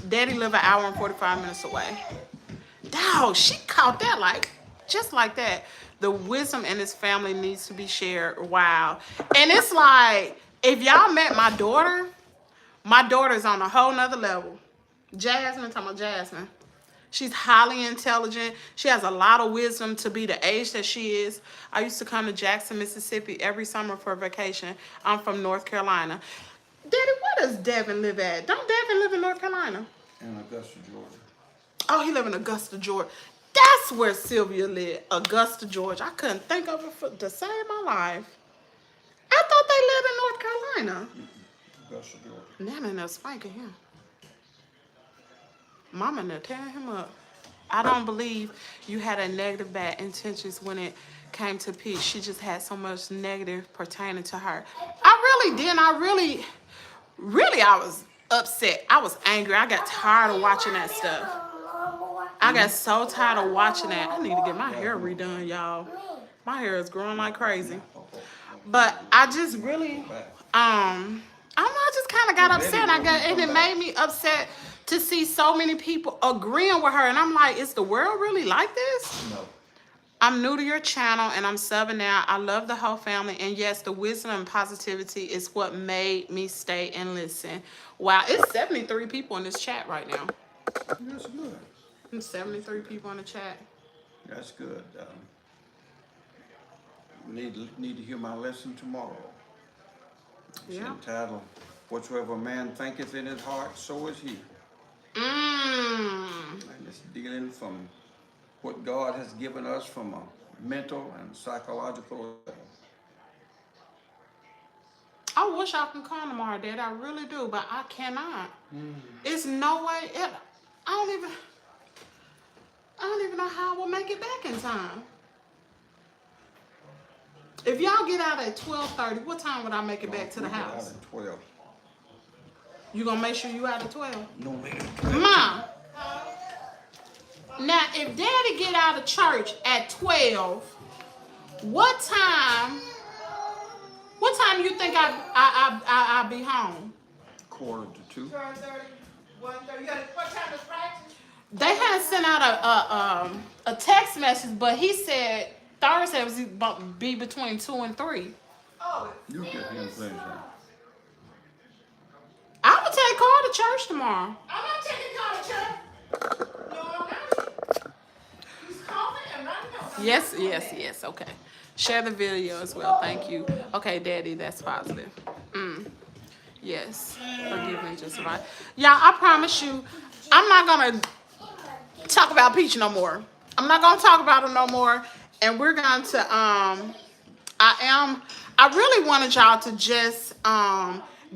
Daddy live an hour and 45 minutes away. Dog, she caught that just like that. The wisdom in his family needs to be shared. Wow. And it's like, if y'all met my daughter's on a whole nother level. Jasmine, talking about Jasmine. She's highly intelligent. She has a lot of wisdom to be the age that she is. I used to come to Jackson, Mississippi every summer for vacation. I'm from North Carolina. Daddy, where does Devin live at? Don't Devin live in North Carolina? In Augusta, Georgia. Oh, he live in Augusta, Georgia. That's where Sylvia lived, Augusta, Georgia. I couldn't think of it to save my life. I thought they lived in North Carolina. That's a good. Nana in there spanking him. Mama in there tearing him up. I don't believe you had a negative bad intentions when it came to Peach. She just had so much negative pertaining to her. I really didn't. I was upset. I was angry. I got tired of watching that stuff. I got so tired of watching that. I need to get my hair redone, y'all. My hair is growing like crazy. But I just really, I don't know, I just kind of got upset. And it made me upset to see so many people agreeing with her. And I'm like, is the world really like this? No. I'm new to your channel and I'm subbing now. I love the whole family. And yes, the wisdom and positivity is what made me stay and listen. Wow, it's 73 people in this chat right now. That's good. 73 people in the chat. That's good. Need to hear my lesson tomorrow. It's Yeah. entitled, "Whatsoever a man thinketh in his heart, so is he." Mmm. And it's dealing from what God has given us from a mental and psychological level. I wish I could come tomorrow, Dad. I really do, but I cannot. It's no way. I don't even know how I will make it back in time. If y'all get out at 12:30, what time would I make it back to the house? 12. You gonna make sure you out at 12? No, man. Mom. Now, if Daddy get out of church at 12, what time you think I'll be home? 1:45. 1:30. What time is practice? They had sent out a text message, but he said Thursday was gonna be between 2 and 3. Oh, You get him plenty of time. I would take Carl to church tomorrow. I'm not taking Carl to church. No, I'm not. He's coughing and running out. Yes, okay. Share the video as well, thank you. Okay, Daddy, that's positive. Yes, forgive me just right. Y'all, I promise you, I'm not gonna talk about Peach no more. I'm not gonna talk about her no more. And we're going to, I really wanted y'all to just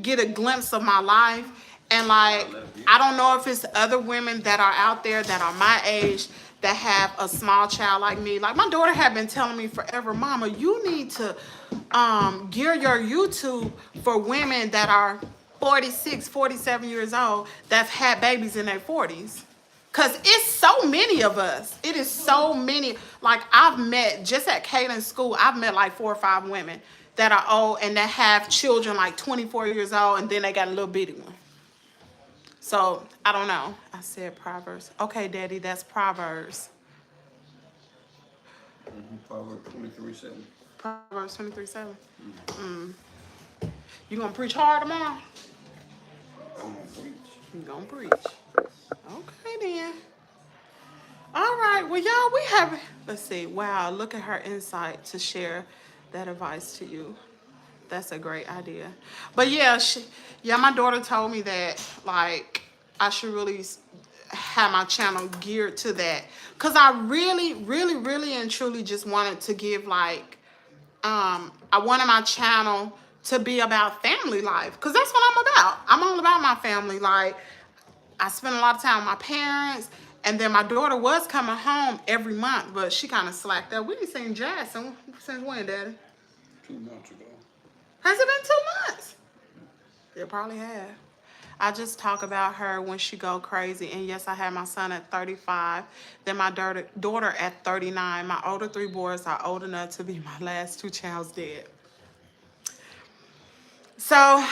get a glimpse of my life. And like, I don't know if it's other women that are out there that are my age that have a small child like me. Like my daughter had been telling me forever, Mama, you need to gear your YouTube for women that are 46, 47 years old that have had babies in their 40s. Because it's so many of us. It is so many. Like I've met, just at Caden's school, I've met like 4 or 5 women that are old and that have children like 24 years old and then they got a little bitty one. So, I don't know. I said Proverbs. Okay, Daddy, that's Proverbs. Proverbs 23:7. Proverbs 23:7. You gonna preach hard tomorrow? I'm gonna preach. You gonna preach. Okay, then. All right. Well, y'all, we have, let's see. Wow, look at her insight to share that advice to you. That's a great idea. But yeah, my daughter told me that, like, I should really have my channel geared to that. Because I really, really, really and truly just wanted to give, like, I wanted my channel to be about family life. Because that's what I'm about. I'm all about my family. Like, I spend a lot of time with my parents. And then my daughter was coming home every month, but she kind of slacked up. We ain't seen Jackson since when, Daddy? 2 months ago. Has it been 2 months? It probably have. I just talk about her when she go crazy. And yes, I had my son at 35. Then my daughter at 39. My older 3 boys are old enough to be my last 2 child's dead. So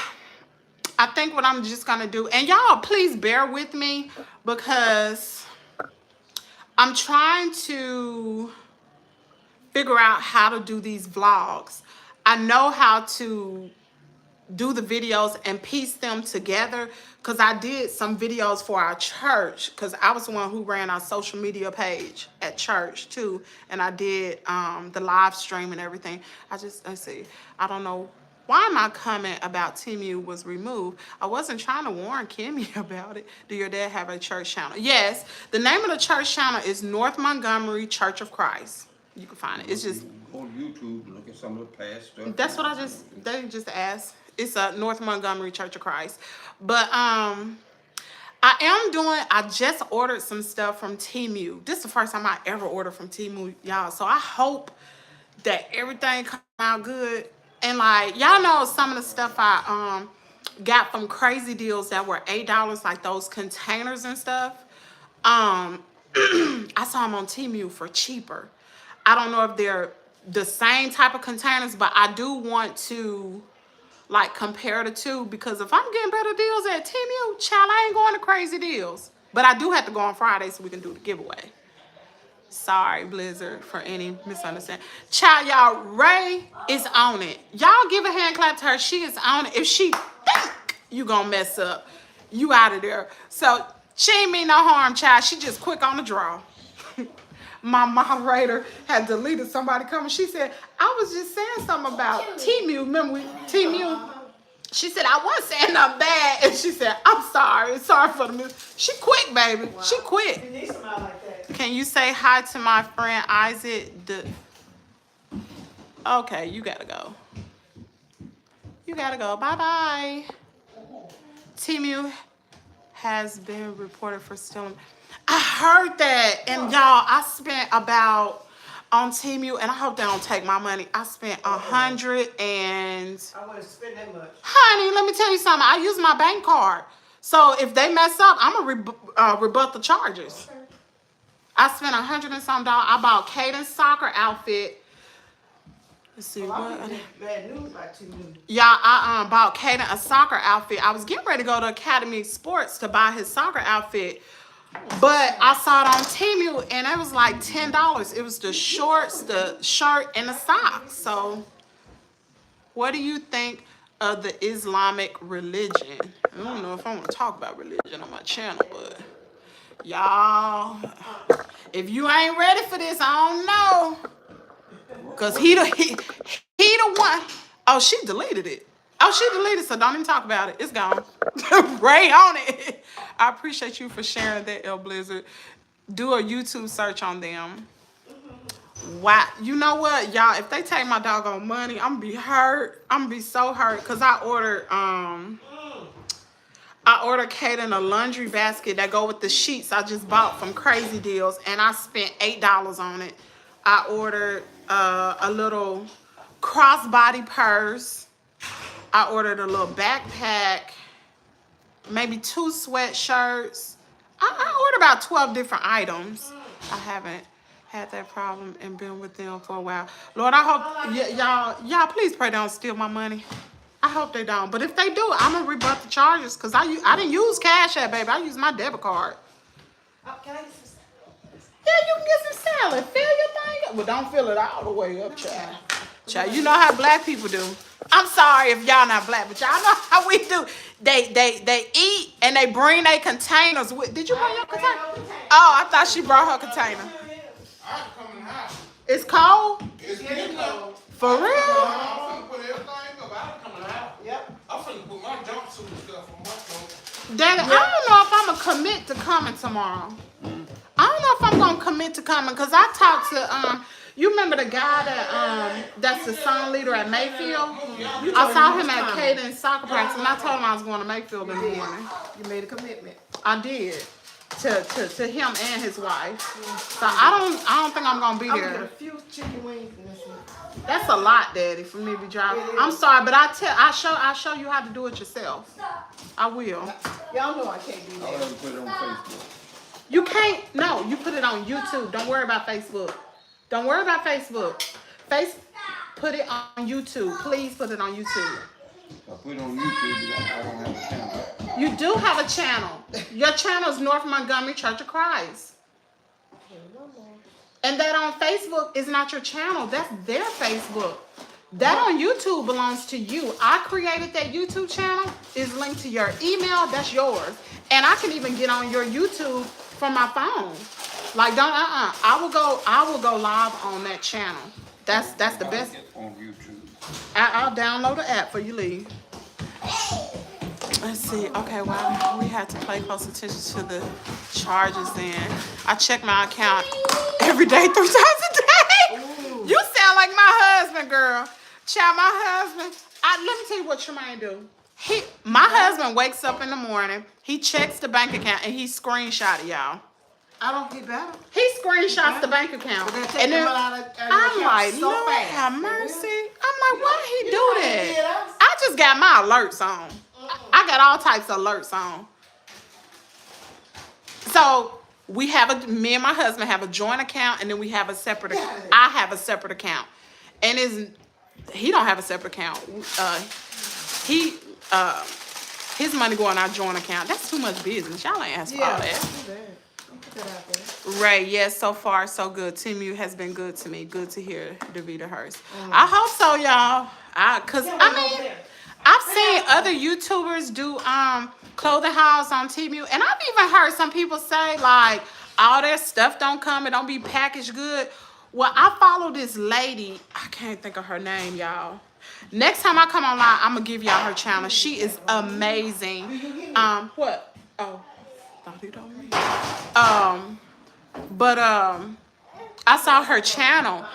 I think what I'm just going to do, and y'all please bear with me because I'm trying to figure out how to do these vlogs. I know how to do the videos and piece them together because I did some videos for our church because I was the one who ran our social media page at church too. And I did the live stream and everything. Let's see, I don't know. Why my comment about Timu was removed? I wasn't trying to warn Kimmy about it. Do your dad have a church channel? Yes, the name of the church channel is North Montgomery Church of Christ. You can find it. It's just Go on YouTube and look at some of the past stuff. That's what they just asked. It's a North Montgomery Church of Christ. But I just ordered some stuff from Temu. This is the first time I ever ordered from Temu, y'all. So I hope that everything come out good. And like, y'all know some of the stuff I got from Crazy Deals that were $8, like those containers and stuff. I saw them on Temu for cheaper. I don't know if they're the same type of containers, but I do want to like compare the two, because if I'm getting better deals at Temu, child, I ain't going to Crazy Deals. But I do have to go on Friday so we can do the giveaway. Sorry, Blizzard, for any misunderstanding. Child, y'all, Ray is on it. Y'all give a hand clap to her. She is on it. If she think you gonna mess up, you out of there. So she ain't mean no harm, child. She just quick on the draw. My moderator had deleted somebody coming. She said, I was just saying something about Temu. Remember Temu? She said, I wasn't saying nothing bad. And she said, I'm sorry. Sorry for the miss. She quit, baby. Wow. She quit. You need somebody like that. Can you say hi to my friend Isaac? Okay, you gotta go. You gotta go. Bye-bye. Temu has been reported for stealing. I heard that. And y'all, I spent about, on Temu, and I hope they don't take my money, I spent $100 and... I wouldn't spend that much. Honey, let me tell you something. I use my bank card. So if they mess up, I'm going to rebut the charges. Okay. I spent $100 and some dollars. I bought Caden's soccer outfit. Let's see what. Bad news about Temu. Y'all, I bought Caden a soccer outfit. I was getting ready to go to Academy Sports to buy his soccer outfit. But I saw it on Temu and it was like $10. It was the shorts, the shirt, and the socks. So what do you think of the Islamic religion? I don't know if I want to talk about religion on my channel, but y'all, if you ain't ready for this, I don't know. Cause he the one. Oh, she deleted it. Oh, she deleted it, so don't even talk about it. It's gone. Ray on it. I appreciate you for sharing that, El Blizzard. Do a YouTube search on them. Wow. You know what, y'all? If they take my doggone money, I'm gonna be hurt. I'm gonna be so hurt. Cause I ordered Kaden a laundry basket that go with the sheets I just bought from Crazy Deals, and I spent $8 on it. I ordered a little crossbody purse. I ordered a little backpack, maybe 2 sweatshirts. I ordered about 12 different items. I haven't had that problem and been with them for a while. Lord, I hope y'all please pray they don't steal my money. I hope they don't. But if they do, I'm gonna rebut the charges because I didn't use Cashapp, baby. I used my debit card. Oh, can I get some salad? Yeah, you can get some salad. Fill your thing up. Well, don't fill it all the way up, child. Child, you know how black people do. I'm sorry if y'all not black, but y'all know how we do. They eat and they bring their containers with. Did you bring your container? Oh, I thought she brought her container. I come in the house. It's cold? It's getting cold. For real? I'm finna put everything up. I come in the house. Yep. I'm finna put my jumpsuit and stuff on my clothes. Daddy, I don't know if I'm going to commit to coming tomorrow. I don't know if I'm going to commit to coming because I talked to, you remember the guy that's the song leader at Mayfield? I saw him at Caden's soccer practice and I told him I was going to Mayfield in the morning. You made a commitment. I did. To him and his wife. So I don't think I'm going to be I'm gonna there. get a few chicken wings and that's it. That's a lot, Daddy, for me to be driving. I'm sorry, but I'll show you how to do it yourself. I will. Y'all know I can't do I'll that. have to put it on Facebook. You can't. No, you put it on YouTube. Don't worry about Facebook. Don't worry about Facebook. Put it on YouTube. Please put it on YouTube. I put it on YouTube, but I don't have a channel. You do have a channel. Your channel is North Montgomery Church of Christ. And that on Facebook is not your channel. That's their Facebook. That on YouTube belongs to you. I created that YouTube channel. It's linked to your email. That's yours. And I can even get on your YouTube from my phone. Like I will go live on that channel. That's the best. On YouTube. I'll download the app for you leave. Let's see. Okay, well, we had to pay close attention to the charges then. I check my account every day, 3 times a day. Ooh. You sound like my husband, girl. Child, my husband, Let me tell you what Tremaine do. My husband wakes up in the morning, he checks the bank account, and he screenshot it, y'all. I don't get better. He screenshots the bank account. But they take And the then money out of your I'm account like, so Lord fast. have mercy. I'm like, why he do know how he did that? us? I just got my alerts on. I got all types of alerts on. So me and my husband have a joint account, and then we have a separate account. I have a separate account. And he don't have a separate account. His money go on our joint account. That's too much business. Y'all ain't asked for all that. Don't do that. Don't put that out there. Ray, yes, so far so good. Timu has been good to me. Good to hear Davita Hurst. I hope so, y'all. I've seen other YouTubers do clothing hauls on Timu, and I've even heard some people say like all their stuff don't come, it don't be packaged good. Well, I follow this lady. I can't think of her name, y'all. Next time I come online, I'm gonna give y'all her channel. She is amazing. What? Oh, thought he told me. I saw her channel,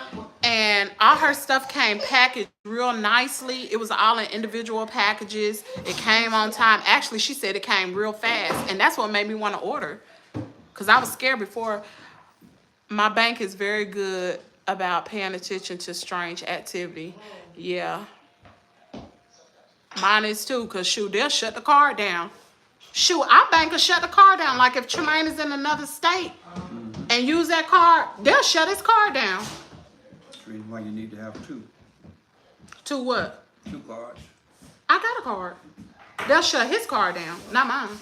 and all her stuff came packaged real nicely. It was all in individual packages. It came on time. Actually, she said it came real fast, and that's what made me want to order, because I was scared before. My bank is very good about paying attention to strange activity. Yeah. Mine is too, because shoot, they'll shut the card down. Shoot, our bank will shut the card down. Like if Tremaine is in another state and use that card, they'll shut his card down. That's the reason why you need to have two. To what? 2 cards. I got a card. They'll shut his card down, not mine.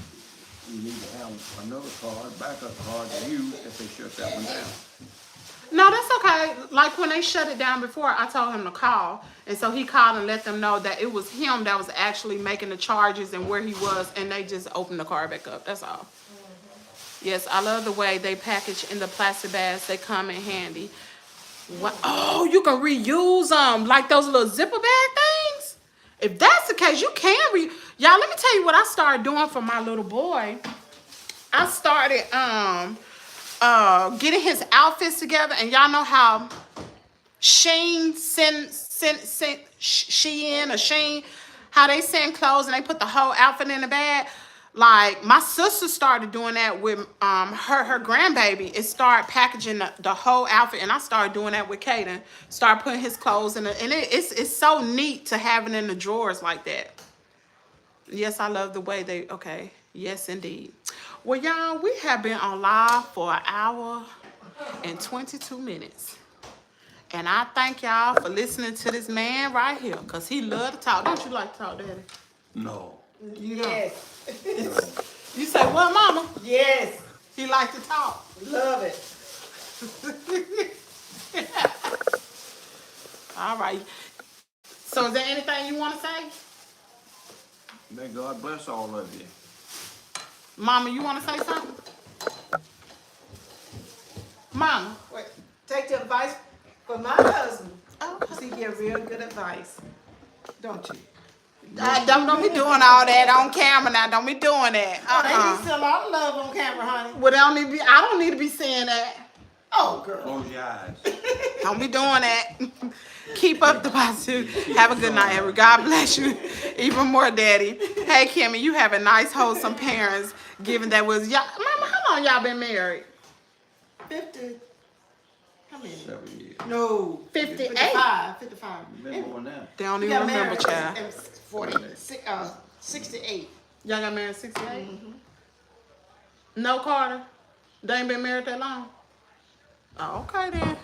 You need to have another card, backup card to use if they shut that one down. No, that's okay. Like when they shut it down before, I told him to call. And so he called and let them know that it was him that was actually making the charges and where he was. And they just opened the car back up. That's all. Yes, I love the way they package in the plastic bags. They come in handy. What? Oh, you can reuse them. Like those little zipper bag things. If that's the case, you can y'all, let me tell you what I started doing for my little boy. I started getting his outfits together, and y'all know how Shein how they send clothes and they put the whole outfit in the bag. Like my sister started doing that with her grandbaby. It started packaging the whole outfit, and I started doing that with Kaden. Start putting his clothes in it, and it's so neat to have it in the drawers like that. Yes, I love the way they. Okay, yes indeed. Well, y'all, we have been on live for 1 hour and 22 minutes. And I thank y'all for listening to this man right here, because he love to talk. Don't you like to talk, Daddy? No. You don't? Yes. You say what, Mama? Yes. He like to talk. Love it. All right. So is there anything you want to say? May God bless all of you. Mama, you want to say something? Mama. Wait, take the advice from my husband. Oh, Because he give real good advice. Don't you? don't be doing all that on camera now. Don't be doing that. Oh, they see a lot of love on camera, honey. Well, I don't need to be saying that. Oh, girl. Close your eyes. Don't be doing that. Keep up the positivity. Have a good night, everyone. God bless you even more, Daddy. Hey, Kimmy, you have a nice, wholesome parents. Given that was y'all. Mama, how long y'all been married? 50. How many? 7 years. No. 58. 55. 55. Been more than that. They don't We even got remember, married child. in 68. Y'all got married in 68? No, Carter? They ain't been married that long? Oh, okay then.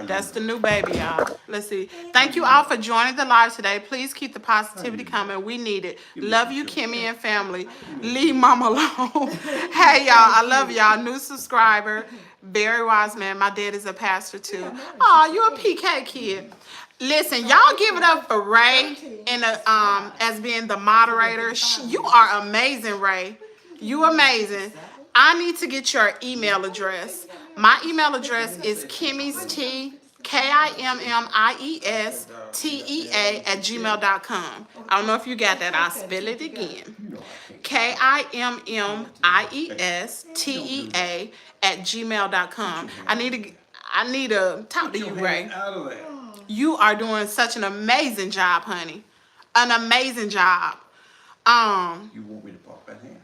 That's the new baby, y'all. Let's see. Thank you all for joining the live today. Please keep the positivity coming. We need it. Love you, Kimmy and family. Leave Mama alone. Hey, y'all. I love y'all. New subscriber. Very wise man. My dad is a pastor, too. Oh, you a PK kid. Listen, y'all give it up for Ray and as being the moderator. You are amazing, Ray. You amazing. I need to get your email address. My email address is kimmiesworldd @gmail.com. I don't know if you got that. I'll spell it again. KIMMIESTEA @gmail.com. I need to talk to you, Ray. Out of there. You are doing such an amazing job, honey. An amazing job. You want me to pop that hand?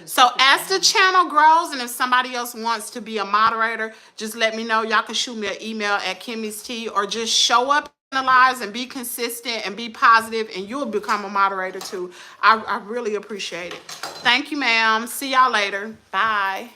So as the channel grows, and if somebody else wants to be a moderator, just let me know. Y'all can shoot me an email at Kimmies T, or just show up in the lives and be consistent and be positive, and you'll become a moderator too. I really appreciate it. Thank you, ma'am. See y'all later. Bye.